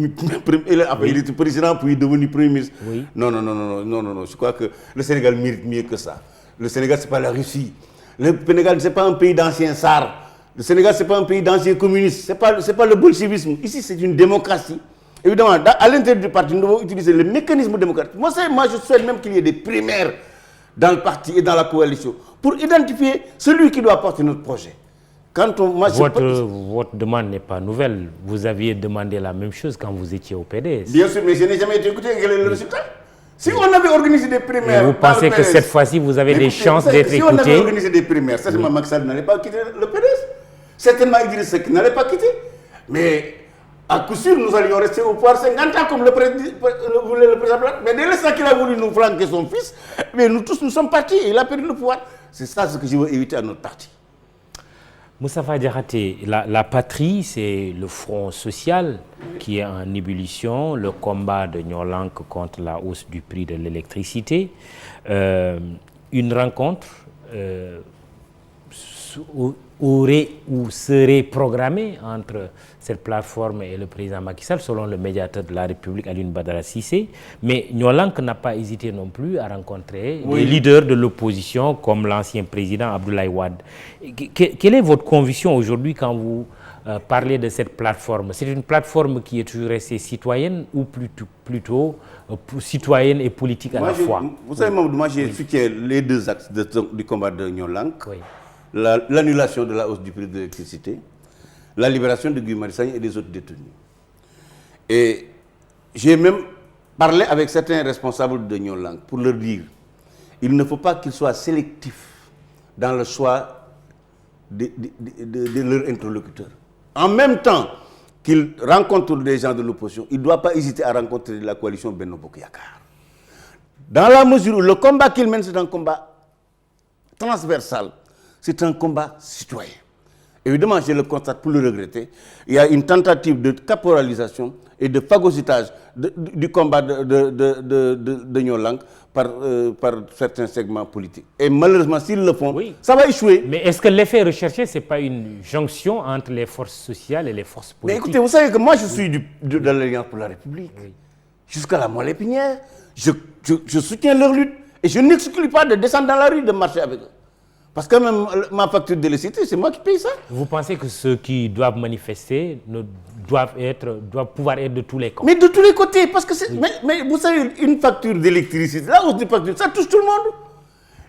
il était président, puis il est devenu Premier ministre. Oui. Non, je crois que le Sénégal mérite mieux que ça. Le Sénégal, c'est pas la Russie. Le Sénégal, c'est pas un pays d'anciens tsars. Le Sénégal, c'est pas un pays d'anciens communistes. C'est pas le bolchevisme. Ici, c'est une démocratie. Évidemment, à l'intérieur du parti, nous devons utiliser le mécanisme démocratique. Moi, je souhaite même qu'il y ait des primaires dans le parti et dans la coalition pour identifier celui qui doit porter notre projet. Votre demande n'est pas nouvelle. Vous aviez demandé la même chose quand vous étiez au PDS. Bien sûr, mais je n'ai jamais été écouté. Quel est le résultat? Si on avait organisé des primaires... Et vous pensez que cette fois-ci, vous avez des chances d'être écouté? Si on avait organisé des primaires, certainement Macky Sall n'allait pas quitter le PDS. Certainement Idriss Seck n'allait pas quitter. Mais à coup sûr, nous allions rester au pouvoir 50 ans comme le voulait le président Blanc. Mais dès l'instant qu'il a voulu nous flanquer son fils, mais nous tous, nous sommes partis et il a perdu le pouvoir. C'est ça ce que je veux éviter à notre parti. Moustapha Diakhaté, la patrie, c'est le front social qui est en ébullition, le combat de Nyolank contre la hausse du prix de l'électricité. Une rencontre aurait ou serait programmée entre cette plateforme et le président Macky Sall, selon le médiateur de la République, Alioune Badara Cissé. Mais Nyolank n'a pas hésité non plus à rencontrer les leaders de l'opposition, comme l'ancien président Abdoulaye Wade. Quelle est votre conviction aujourd'hui quand vous parlez de cette plateforme? C'est une plateforme qui est toujours restée citoyenne ou plutôt citoyenne et politique à la fois? Vous savez, moi, j'ai soutenu les deux axes du combat de Nyolank. L'annulation de la hausse du prix de l'électricité, la libération de Guy Marius Sagna et des autres détenus. Et j'ai même parlé avec certains responsables de Nyolank pour leur dire il ne faut pas qu'ils soient sélectifs dans le choix de leurs interlocuteurs. En même temps qu'ils rencontrent des gens de l'opposition, ils ne doivent pas hésiter à rencontrer la coalition Benno Bokk Yakaar. Dans la mesure où le combat qu'ils mènent, c'est un combat transversal. C'est un combat citoyen. Évidemment, je le constate pour le regretter. Il y a une tentative de caporalisation et de phagocytage du combat de Nyolank par certains segments politiques. Et malheureusement, s'ils le font, ça va échouer. Mais est-ce que l'effet recherché, ce n'est pas une jonction entre les forces sociales et les forces politiques? Mais écoutez, vous savez que moi, je suis de l'Alliance pour la République. Jusqu'à la moelle épinière. Je soutiens leur lutte. Et je n'exclus pas de descendre dans la rue, de marcher avec eux. Parce que même ma facture d'électricité, c'est moi qui paye ça. Vous pensez que ceux qui doivent manifester doivent pouvoir être de tous les côtés? Mais de tous les côtés, parce que mais vous savez, une facture d'électricité, la hausse des factures, ça touche tout le monde.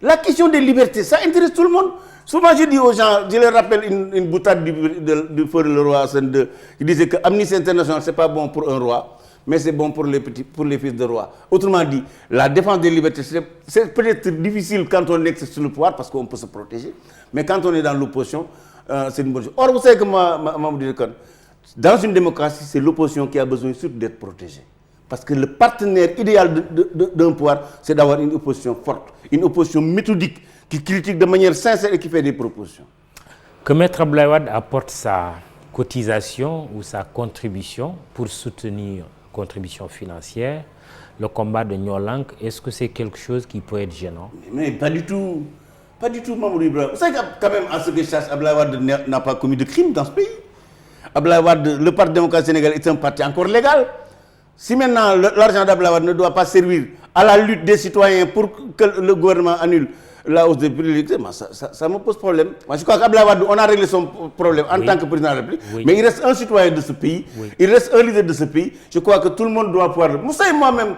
La question des libertés, ça intéresse tout le monde. Souvent, je dis aux gens, je leur rappelle une boutade du feu de le roi Hassan II, qui disait que Amnesty International, ce n'est pas bon pour un roi, mais c'est bon pour les fils de roi. Autrement dit, la défense des libertés, c'est peut-être difficile quand on est sur le pouvoir parce qu'on peut se protéger, mais quand on est dans l'opposition, c'est une bonne chose. Or, vous savez que dans une démocratie, c'est l'opposition qui a besoin surtout d'être protégée. Parce que le partenaire idéal d'un pouvoir, c'est d'avoir une opposition forte, une opposition méthodique, qui critique de manière sincère et qui fait des propositions. Que Maître Abdoulaye Wade apporte sa cotisation ou sa contribution pour soutenir, contribution financière, le combat de Nyolank, est-ce que c'est quelque chose qui peut être gênant? Mais pas du tout. Pas du tout, Mamadou Ibrahima. Vous savez quand même, en ce que je sache, Abdoulaye Wade n'a pas commis de crime dans ce pays. Abdoulaye Wade, le Parti démocratique sénégalais est un parti encore légal. Si maintenant l'argent d'Abdoulaye Wade ne doit pas servir à la lutte des citoyens pour que le gouvernement annule la hausse des prix, ça me pose problème. Moi, je crois qu'Abdoulaye Wade, on a réglé son problème en tant que président de la République, mais il reste un citoyen de ce pays, il reste un leader de ce pays. Je crois que tout le monde doit pouvoir... Vous savez, moi-même,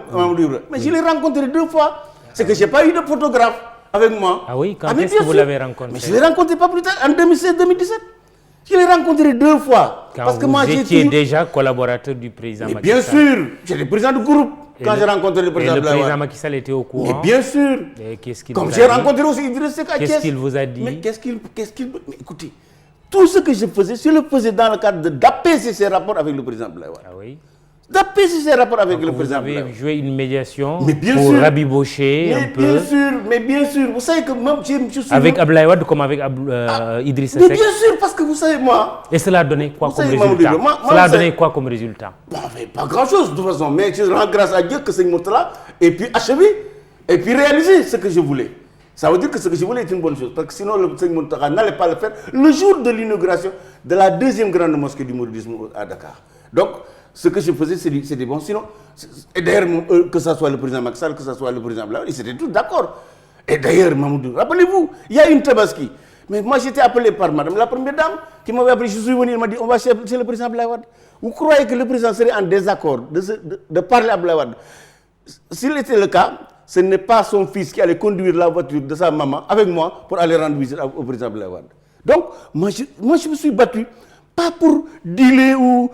mais je l'ai rencontré 2 fois. C'est que je n'ai pas eu de photographe avec moi. Ah oui, quand est-ce que vous l'avez rencontré? Mais je l'ai rencontré pas plus tard, en 2016-2017. Je l'ai rencontré 2 fois. Quand parce que vous moi, étiez déjà collaborateur du président Macky Sall. Bien sûr, j'étais président du groupe quand j'ai rencontré le président Abdoulaye Wade. Le président Macky Sall était au courant. Mais bien sûr. Et qu'est-ce qu'il Comme vous a j'ai dit? rencontré aussi Idriss Seck à Thiès. Qu'est-ce qu'il vous a dit? Mais mais écoutez, tout ce que je le faisais dans le cadre d'apaiser ses rapports avec le président Abdoulaye Wade. Ah oui. D'apaiser ses rapports avec le Vous président avez Abdoulaye Wade. joué une médiation Mais bien pour sûr. rabibocher un peu. Mais bien sûr. Vous savez que même je suis... Avec Abdoulaye Wade comme avec Idriss Mais Seck. bien sûr, parce que vous savez, moi... Et cela a donné quoi Vous comme savez, résultat? Mamadou, moi, Cela a vous savez- donné quoi comme résultat? Bon, mais pas grand-chose de toute façon, mais je rends grâce à Dieu que ce montre-là et puis achevé et puis réaliser ce que je voulais. Ça veut dire que ce que je voulais est une bonne chose, parce que sinon le Seigneur Mountakha n'allait pas le faire le jour de l'inauguration de la 2e grande mosquée du mouridisme à Dakar. Donc, ce que je faisais, c'est des bons. Sinon, et d'ailleurs, que ce soit le président Macky Sall, que ce soit le président Abdoulaye Wade, ils étaient tous d'accord. Et d'ailleurs, Mamadou, rappelez-vous, il y a une Tabaski. Mais moi, j'étais appelé par madame la première dame qui m'avait appelé. Je suis venu, elle m'a dit, on va chez le président Abdoulaye Wade. Vous croyez que le président serait en désaccord de parler à Abdoulaye Wade? S'il était le cas, ce n'est pas son fils qui allait conduire la voiture de sa maman avec moi pour aller rendre visite au président Abdoulaye Wade. Donc, moi, je me suis battu, pas pour dealer ou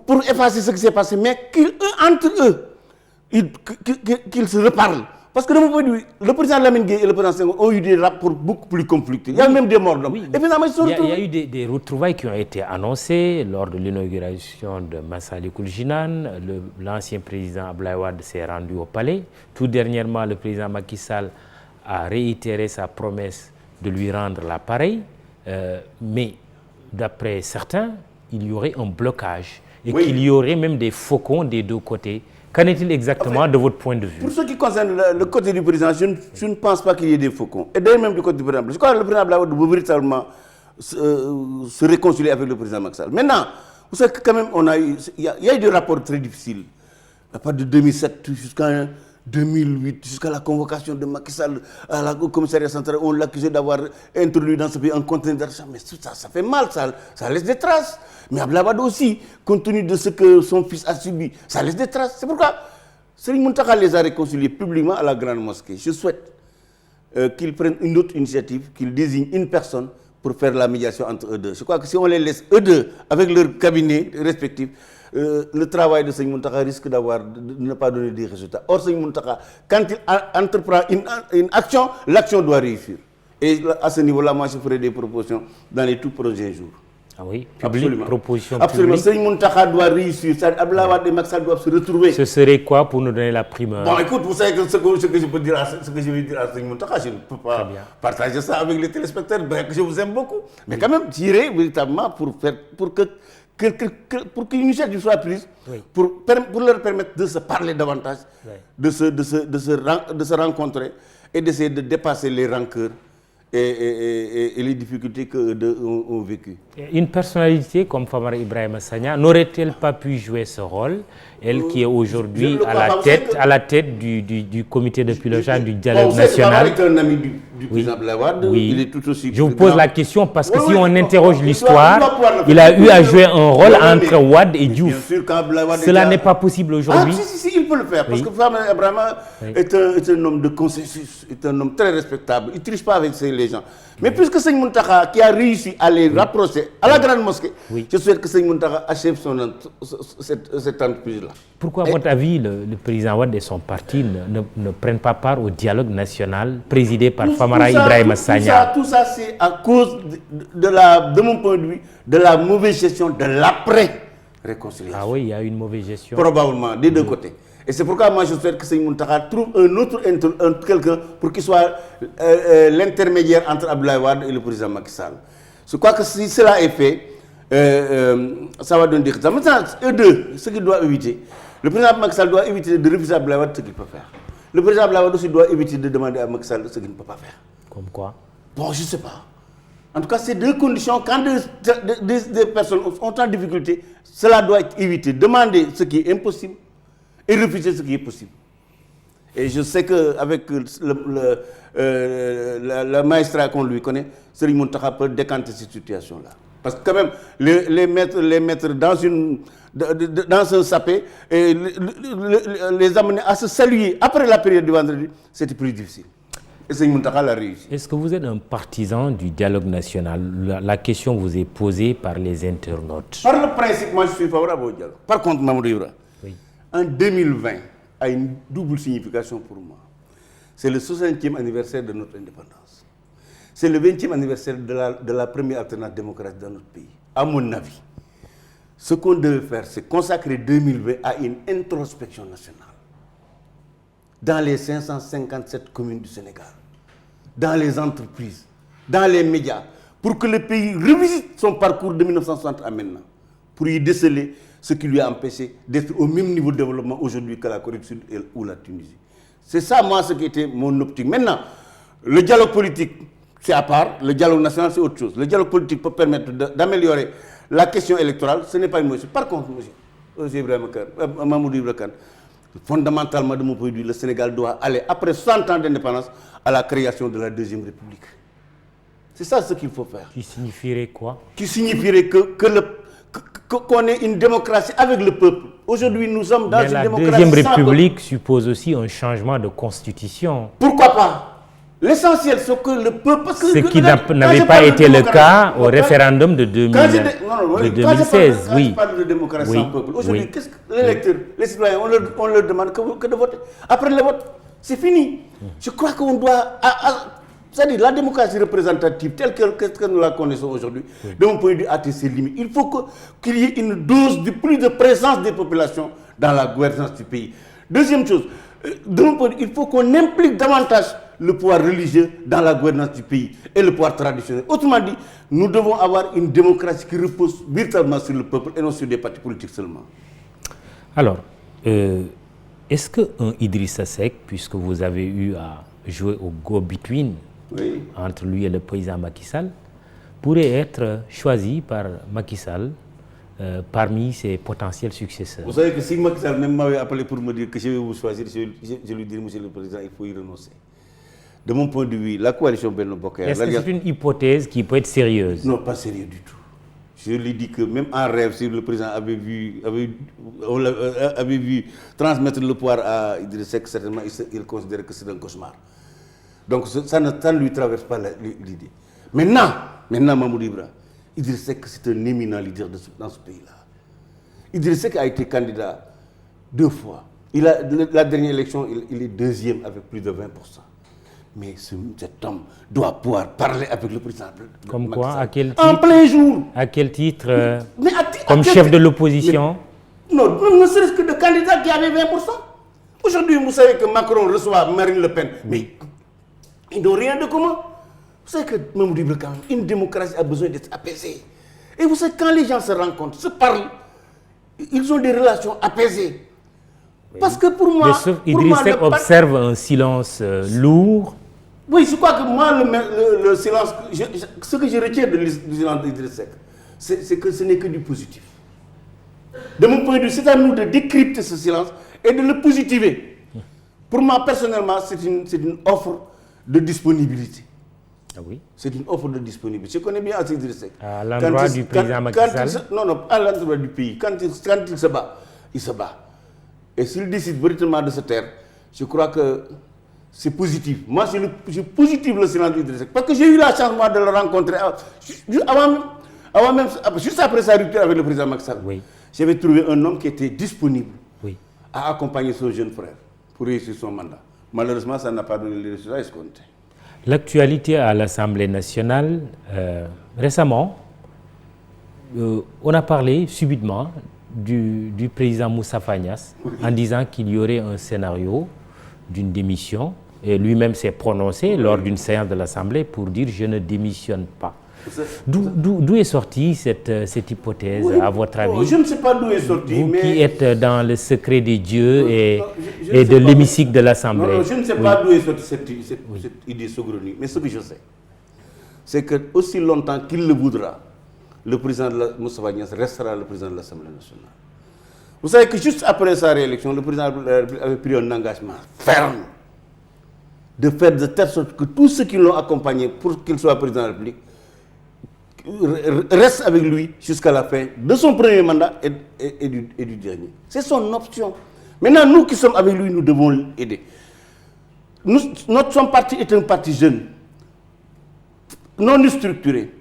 pour effacer ce qui s'est passé, mais entre eux, qu'ils se reparlent. Parce que le président Lamine Gueye et le président Senghor ont eu des rapports beaucoup plus conflictués. Il y a même des morts d'hommes. Oui, et finalement, ils se sont retrouvés. Il y a eu des retrouvailles qui ont été annoncées lors de l'inauguration de Massalikul Jinan. L'ancien président Abdoulaye Wade s'est rendu au palais. Tout dernièrement, le président Macky Sall a réitéré sa promesse de lui rendre l'appareil. Mais d'après certains, il y aurait un blocage et qu'il y aurait même des faucons des 2 côtés. Qu'en est-il exactement de votre point de vue? Pour ce qui concerne le côté du président, je ne pense pas qu'il y ait des faucons. Et d'ailleurs, même du côté du président, je crois que le président Abdoulaye Wade veut véritablement se réconcilier avec le président Macky Sall. Maintenant, vous savez que quand même, il y a eu des rapports très difficiles. À partir de 2007 jusqu'en 2008, jusqu'à la convocation de Macky Sall au commissariat central, on l'accusait d'avoir introduit dans ce pays un conteneur d'argent. Mais ça fait mal, ça laisse des traces. Mais Abdoulaye Wade aussi, compte tenu de ce que son fils a subi, ça laisse des traces. C'est pourquoi Serigne Mountakha les a réconciliés publiquement à la grande mosquée. Je souhaite qu'ils prennent une autre initiative, qu'ils désignent une personne pour faire la médiation entre eux deux. Je crois que si on les laisse eux deux, avec leur cabinet respectif, le travail de Serigne Mountakha risque de ne pas donner des résultats. Or, Serigne Mountakha, quand il entreprend une action, l'action doit réussir. Et à ce niveau-là, moi, je ferai des propositions dans les tout prochains jours. Ah oui, Absolument. Proposition Absolument. publique. Serigne Mountakha doit réussir. Abdoulaye Wade et Macky Sall doivent se retrouver. Ce serait quoi pour nous donner la primeur? Bon, écoute, vous savez que ce que je peux dire à Serigne Mountakha, je ne peux pas partager ça avec les téléspectateurs, bien que je vous aime beaucoup. Mais quand même, j'irai véritablement pour qu'une initiative soit prise, pour leur permettre de se parler davantage, de se rencontrer et d'essayer de dépasser les rancœurs et les difficultés qu'eux ont vécues. Une personnalité comme Famara Ibrahima Sagna n'aurait-elle pas pu jouer ce rôle, elle qui est aujourd'hui à la tête du comité de pilotage du dialogue national? Est un ami du président Abdoulaye Wade, il est tout aussi... Je vous pose la question parce que si on interroge l'histoire, il a eu à jouer un rôle entre Wade et Diouf. Cela n'est pas possible aujourd'hui. Ah, si, il peut le faire, parce que Famara Ibrahima est un homme de consensus, est un homme très respectable, il ne triche pas avec les gens. Mais puisque Serigne Mountakha, qui a réussi à les rapprocher à la grande mosquée, je souhaite que Serigne Mountakha achève cette entreprise-là. cela. Pourquoi, à votre avis, le président Wade et son parti ne prennent pas part au dialogue national présidé par Famara Ibrahima Sagna? Tout ça c'est à cause de mon point de vue, de la mauvaise gestion de l'après-réconciliation. Ah oui, il y a une mauvaise gestion. Probablement, des deux côtés. Et c'est pourquoi moi je souhaite que Seigneur Mountakha trouve quelqu'un pour qu'il soit l'intermédiaire entre Abdoulaye Wade et le président Macky Sall. Je crois que si cela est fait, ça va donner des résultats. Maintenant, eux deux, ce qu'ils doivent éviter, le président Macky Sall doit éviter de refuser à Abdoulaye Wade ce qu'il peut faire. Le président Abdoulaye Wade aussi doit éviter de demander à Macky Sall ce qu'il ne peut pas faire. Comme quoi? Bon, je ne sais pas. En tout cas, ces deux conditions, quand des personnes sont en difficulté, cela doit être évité. Demander ce qui est impossible et refuser ce qui est possible. Et je sais qu'avec le magistrat qu'on lui connaît, Serigne Mountakha peut décanter cette situation-là. Parce que quand même, les mettre dans un sapé et les amener à se saluer après la période du vendredi, c'était plus difficile. Et Serigne Mountakha l'a réussi. Est-ce que vous êtes un partisan du dialogue national? La question vous est posée par les internautes. Par le principe, moi je suis favorable au dialogue. Par contre, Mamadou Ibra, oui, en 2020, a une double signification pour moi. C'est le 60e anniversaire de notre indépendance. C'est le 20e anniversaire de la première alternance démocratique dans notre pays. À mon avis, ce qu'on devait faire, c'est consacrer 2020 à une introspection nationale. Dans les 557 communes du Sénégal, dans les entreprises, dans les médias, pour que le pays revisite son parcours de 1960 à maintenant, pour y déceler ce qui lui a empêché d'être au même niveau de développement aujourd'hui que la Corée du Sud ou la Tunisie. C'est ça, moi, ce qui était mon optique. Maintenant, le dialogue politique, c'est à part. Le dialogue national, c'est autre chose. Le dialogue politique peut permettre d'améliorer la question électorale. Ce n'est pas une mauvaise chose. Par contre, Mamadou Ibra Kane, fondamentalement, de mon point de vue, le Sénégal doit aller, après 100 ans d'indépendance, à la création de la Deuxième République. C'est ça ce qu'il faut faire. Qui signifierait quoi? Qui signifierait qu'on ait une démocratie avec le peuple. Aujourd'hui, nous sommes dans une démocratie. La Deuxième République suppose aussi un changement de constitution. Pourquoi pas? L'essentiel, c'est que le peuple... Ce qui n'avait pas été le cas au référendum de 2016, oui. Quand je parle de démocratie sans peuple, aujourd'hui, qu'est-ce que les électeurs, les citoyens, on leur demande que de voter. Après le vote, c'est fini. Je crois qu'on doit... C'est-à-dire la démocratie représentative telle que nous la connaissons aujourd'hui, de mon point de vue, atteint ses limites. Il faut qu'il y ait une dose de plus de présence des populations dans la gouvernance du pays. Deuxième chose, de mon point de vue, il faut qu'on implique davantage le pouvoir religieux dans la gouvernance du pays et le pouvoir traditionnel. Autrement dit, nous devons avoir une démocratie qui repose véritablement sur le peuple et non sur des partis politiques seulement. Alors, est-ce qu'un Idrissa Seck, puisque vous avez eu à jouer au go-between, oui, entre lui et le président Macky Sall, pourrait être choisi par Macky Sall parmi ses potentiels successeurs? Vous savez que si Macky Sall même m'avait appelé pour me dire que je vais vous choisir, je lui dirais, monsieur le président, il faut y renoncer. De mon point de vue, la coalition Benno Bokk Yakaar... Est-ce que c'est une hypothèse qui peut être sérieuse? Non, pas sérieux du tout. Je lui dis que même en rêve, si le président avait vu transmettre le pouvoir à Idrissa Seck, certainement il considérait que c'est un cauchemar. Donc ça ne lui traverse pas l'idée. Maintenant, Mamadou Ibra, Idrissa Seck, c'est un éminent leader dans ce pays-là. Idrissa Seck a été candidat 2 fois. La dernière élection, il est deuxième avec plus de 20%. Mais cet homme doit pouvoir parler avec le président. Comme quoi? À quel titre? En plein jour. À quel titre? Comme chef de l'opposition? Non, ne serait-ce que de candidats qui avaient 20%. Aujourd'hui, vous savez que Macron reçoit Marine Le Pen. Mais ils n'ont rien de commun. Vous savez que, Mamadou Ibra, quand même, une démocratie a besoin d'être apaisée. Et vous savez, quand les gens se rencontrent, se parlent, ils ont des relations apaisées. Parce que pour moi... Idrissa Seck observe un silence lourd. Oui, je crois que moi, le silence... Ce que je retiens du silence d'Idrissa Seck, c'est que ce n'est que du positif. De mon point de vue, c'est à nous de décrypter ce silence et de le positiver. Pour moi, personnellement, c'est une offre de disponibilité. Ah oui? C'est une offre de disponibilité. Je connais bien Idrissa Seck. À l'endroit du président Macky Sall? Non, à l'endroit du pays. Quand il se bat, il se bat. Et s'il décide véritablement de se taire, je crois que c'est positif. Moi, je positive le silence d'Idrissa Seck. Parce que j'ai eu la chance, moi, de le rencontrer juste après sa rupture avec le président Macky Sall. Oui. J'avais trouvé un homme qui était disponible, a accompagné son jeune frère pour réussir son mandat. Malheureusement, ça n'a pas donné les résultats escomptés. L'actualité à l'Assemblée nationale, récemment, on a parlé subitement du président Moustapha Niasse en disant qu'il y aurait un scénario d'une démission. Et lui-même s'est prononcé lors d'une séance de l'Assemblée pour dire « je ne démissionne pas ». D'où est sortie cette hypothèse, à votre avis? Je ne sais pas d'où est sortie. Vous mais... qui êtes dans le secret des dieux et de l'hémicycle de l'Assemblée. Non, je ne sais pas d'où est sortie cette idée saugrenue. Mais ce que je sais, c'est que aussi longtemps qu'il le voudra, le président Moustapha Niasse restera le président de l'Assemblée nationale. Vous savez que juste après sa réélection, le président avait pris un engagement ferme de faire de telle sorte que tous ceux qui l'ont accompagné pour qu'il soit président de la République reste avec lui jusqu'à la fin de son premier mandat et du dernier. C'est son option. Maintenant, nous qui sommes avec lui, nous devons l'aider. Son parti est un parti jeune, non structuré.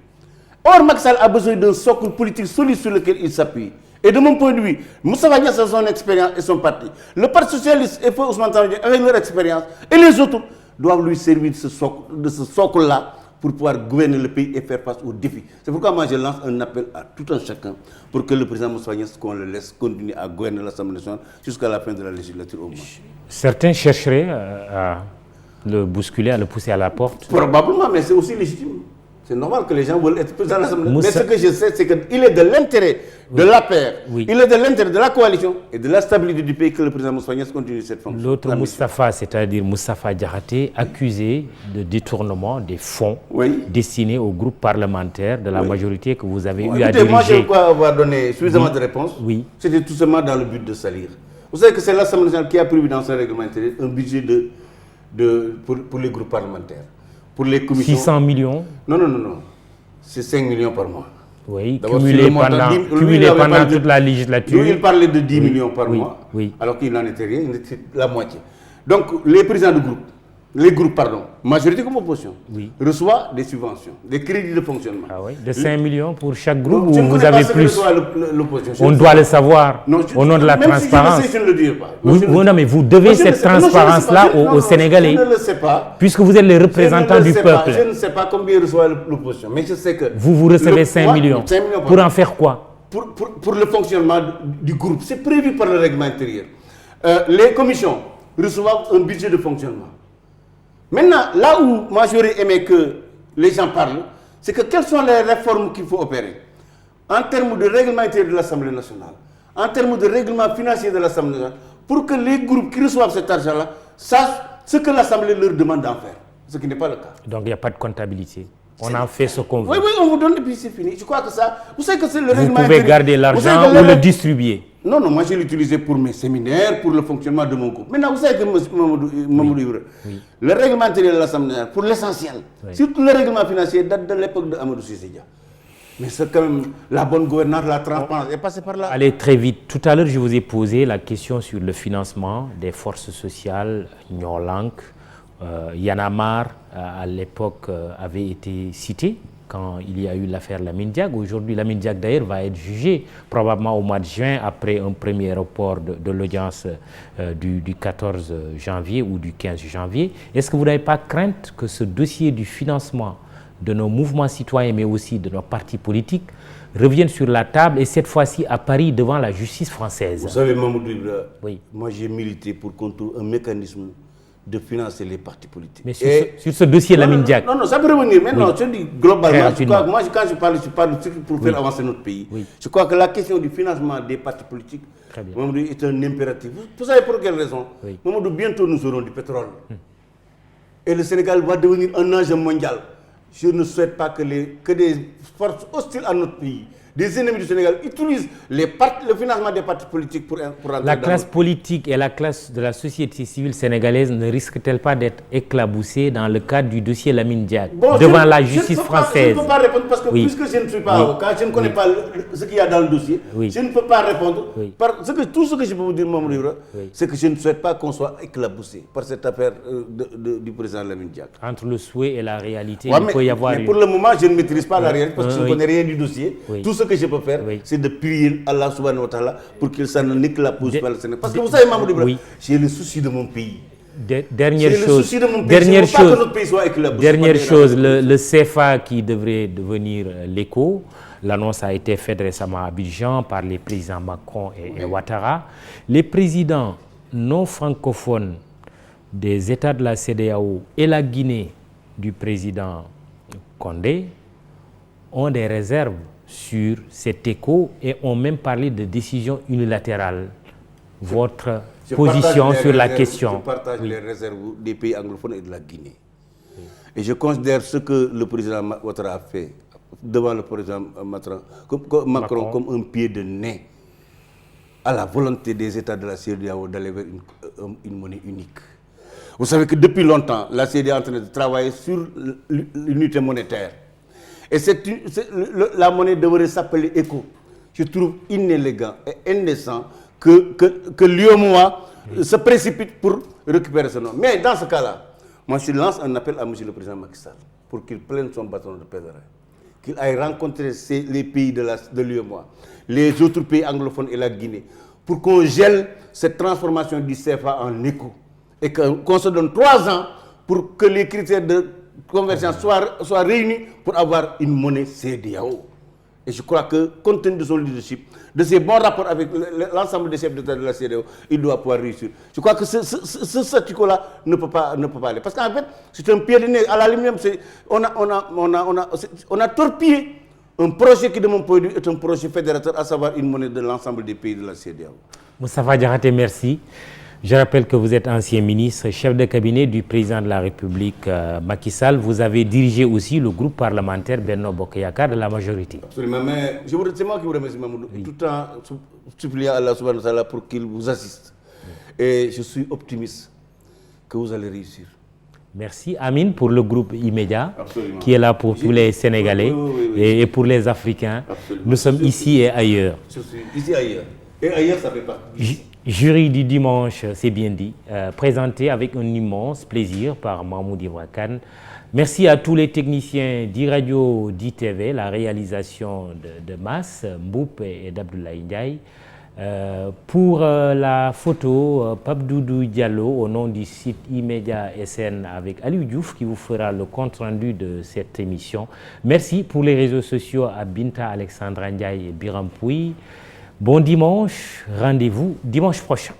Or, Macky Sall a besoin d'un socle politique solide sur lequel il s'appuie. Et de mon point de vue, Moustapha Niasse a son expérience et son parti. Le Parti socialiste et Ousmane Tanor Dieng avec leur expérience et les autres doivent lui servir de ce socle-là pour pouvoir gouverner le pays et faire face aux défis. C'est pourquoi moi je lance un appel à tout un chacun pour que le président Moustapha Niasse, qu'on le laisse continuer à gouverner l'Assemblée nationale jusqu'à la fin de la législature au moins. Certains chercheraient à le bousculer, à le pousser à la porte. Probablement, mais c'est aussi légitime. C'est normal que les gens veulent être président de l'Assemblée. Mais ce que je sais, c'est qu'il est de l'intérêt de l'APR, il est de l'intérêt de la coalition et de la stabilité du pays que le président Moustapha Niasse continue cette fonction. L'autre Moustapha, c'est-à-dire Moustapha Diakhaté, accusé de détournement des fonds destinés au groupe parlementaire de la majorité que vous avez eu à diriger. Moi, je crois avoir donné suffisamment de réponses. C'était tout simplement dans le but de salir. Vous savez que c'est l'Assemblée nationale qui a prévu dans son règlement intérieur un budget pour les groupes parlementaires. Pour les commissions. 600 millions? Non. C'est 5 millions par mois. Oui, cumulé pendant toute la législature. Il parlait de 10 millions par mois, alors qu'il n'en était rien, il était la moitié. Donc, les présidents de groupe, les groupes, pardon, majorité comme opposition, reçoivent des subventions, des crédits de fonctionnement. Ah oui, de 5 millions pour chaque groupe ou vous avez plus? On doit le savoir au nom de la transparence. Je ne le dirai pas. Non, mais vous devez cette transparence-là aux Sénégalais. Je ne le sais pas. Puisque vous êtes les représentants du peuple. Je ne sais pas combien reçoit l'opposition, mais je sais que... Vous recevez 5 millions. Pour en faire quoi? Pour le fonctionnement du groupe. C'est prévu par le règlement intérieur. Les commissions reçoivent un budget de fonctionnement. Maintenant, là où moi j'aurais aimé que les gens parlent, c'est que quelles sont les réformes qu'il faut opérer en termes de règlement intérieur de l'Assemblée nationale, en termes de règlement financier de l'Assemblée nationale, pour que les groupes qui reçoivent cet argent-là sachent ce que l'Assemblée leur demande d'en faire, ce qui n'est pas le cas. Donc il n'y a pas de comptabilité. On en fait ce qu'on veut. Oui, on vous donne et puis c'est fini. Je crois que ça, vous savez que c'est le règlement intérieur. Vous pouvez garder l'argent ou le distribuer. Non, moi je l'utilisais pour mes séminaires, pour le fonctionnement de mon groupe. Maintenant, vous savez que Mamadou le règlement intérieur de l'Assemblée nationale, pour l'essentiel, surtout le règlement financier, date de l'époque de Amadou Cissé Dia. Mais c'est quand même la bonne gouvernance, la transparence, est passée par là. Allez très vite. Tout à l'heure, je vous ai posé la question sur le financement des forces sociales, Nyolank, Yanamar, à l'époque, avait été cité quand il y a eu l'affaire Lamine Diack. Aujourd'hui, Lamine Diack d'ailleurs va être jugé probablement au mois de juin après un premier report de l'audience du 14 janvier ou du 15 janvier. Est-ce que vous n'avez pas crainte que ce dossier du financement de nos mouvements citoyens mais aussi de nos partis politiques revienne sur la table et cette fois-ci à Paris devant la justice française? Vous savez, Mamadou Ibra, moi j'ai milité pour qu'on trouve un mécanisme de financer les partis politiques. Mais sur ce dossier Lamine Diack. Non, ça peut revenir. Mais non, je dis globalement, moi quand je parle pour faire avancer notre pays. Je crois que la question du financement des partis politiques est un impératif. Vous savez pour quelle raison? Mamadou, bientôt nous aurons du pétrole. Et le Sénégal va devenir un enjeu mondial. Je ne souhaite pas que des forces hostiles à notre pays, des ennemis du Sénégal, utilisent le financement des partis politiques pour la classe politique et la classe de la société civile sénégalaise ne risquent-elles pas d'être éclaboussées dans le cadre du dossier Lamine Diack devant la justice française? Je ne peux pas répondre parce que puisque je ne suis pas avocat, je ne connais pas ce qu'il y a dans le dossier, je ne peux pas répondre. Tout ce que je peux vous dire, mon livre, c'est que je ne souhaite pas qu'on soit éclaboussé par cette affaire du président Lamine Diack. Entre le souhait et la réalité, il peut y avoir... Mais pour le moment, je ne maîtrise pas la réalité parce que je ne connais rien du dossier. Tout ce que je peux faire, Oui. c'est de prier Allah subhanahu wa ta'ala pour qu'il s'en nique la pousse par le Sénégal. Parce que vous savez, Mamadou Ibrahim, j'ai le souci de mon pays. Dernière J'ai le chose, souci de mon pays. dernière Je ne veux pas chose, que notre pays soit éclaboussé. dernière chose, le CFA qui devrait devenir l'écho. L'annonce a été faite récemment à Abidjan par les présidents Macron et Ouattara. Les présidents non francophones des États de la CEDEAO et la Guinée du président Condé ont des réserves sur cet écho et ont même parlé de décision unilatérale. Votre position sur la question? Je partage les réserves des pays anglophones et de la Guinée. Et je considère ce que le président Ouattara a fait devant le président Macron comme un pied de nez à la volonté des États de la CEDEAO d'aller vers une monnaie unique. Vous savez que depuis longtemps, la CEDEAO est en train de travailler sur l'unité monétaire. Et la monnaie devrait s'appeler ECO. Je trouve inélégant et indécent que l'UEMOA se précipite pour récupérer ce nom. Mais dans ce cas-là, moi je lance un appel à M. le Président Macky Sall pour qu'il prenne son bâton de pèlerin, qu'il aille rencontrer les pays de l'UEMOA, les autres pays anglophones et la Guinée, pour qu'on gèle cette transformation du CFA en ECO. Et qu'on se donne 3 ans pour que les critères de convergence soient réunis pour avoir une monnaie CEDEAO. Et je crois que, compte tenu de son leadership, de ses bons rapports avec l'ensemble des chefs d'État de la CEDEAO, il doit pouvoir réussir. Je crois que ce statu-quo-là ne peut pas aller. Parce qu'en fait, c'est un pied de nez. À la limite, on a torpillé un projet qui, de mon point de vue, est un projet fédérateur, à savoir une monnaie de l'ensemble des pays de la CEDEAO. Moustapha Diakhaté, merci. Je rappelle que vous êtes ancien ministre, chef de cabinet du président de la République Macky Sall. Vous avez dirigé aussi le groupe parlementaire Benno Bokk Yakaar de la majorité. Absolument, mais c'est moi qui vous remercie, Mamoudou, tout en suppliant Allah subhanahu wa ta'ala pour qu'il vous assiste. Et je suis optimiste que vous allez réussir. Merci. Amine pour le groupe Immédiat, qui est là pour tous les Sénégalais et pour les Africains. Absolument. Nous sommes ici et ailleurs. Je suis ici et ailleurs. Et ailleurs, ça fait partie. Jury du dimanche, c'est bien dit, présenté avec un immense plaisir par Mahmoud Ibra Kane. Merci à tous les techniciens d'e-radio, d'e-TV, la réalisation de Mas, Mboup et d'Abdoulaye Ndiaye. Pour la photo, Pape Doudou Diallo au nom du site Immédiat SN avec Aliou Diouf qui vous fera le compte-rendu de cette émission. Merci pour les réseaux sociaux à Binta Alexandra Ndiaye et Biram Pouy. Bon dimanche, rendez-vous dimanche prochain.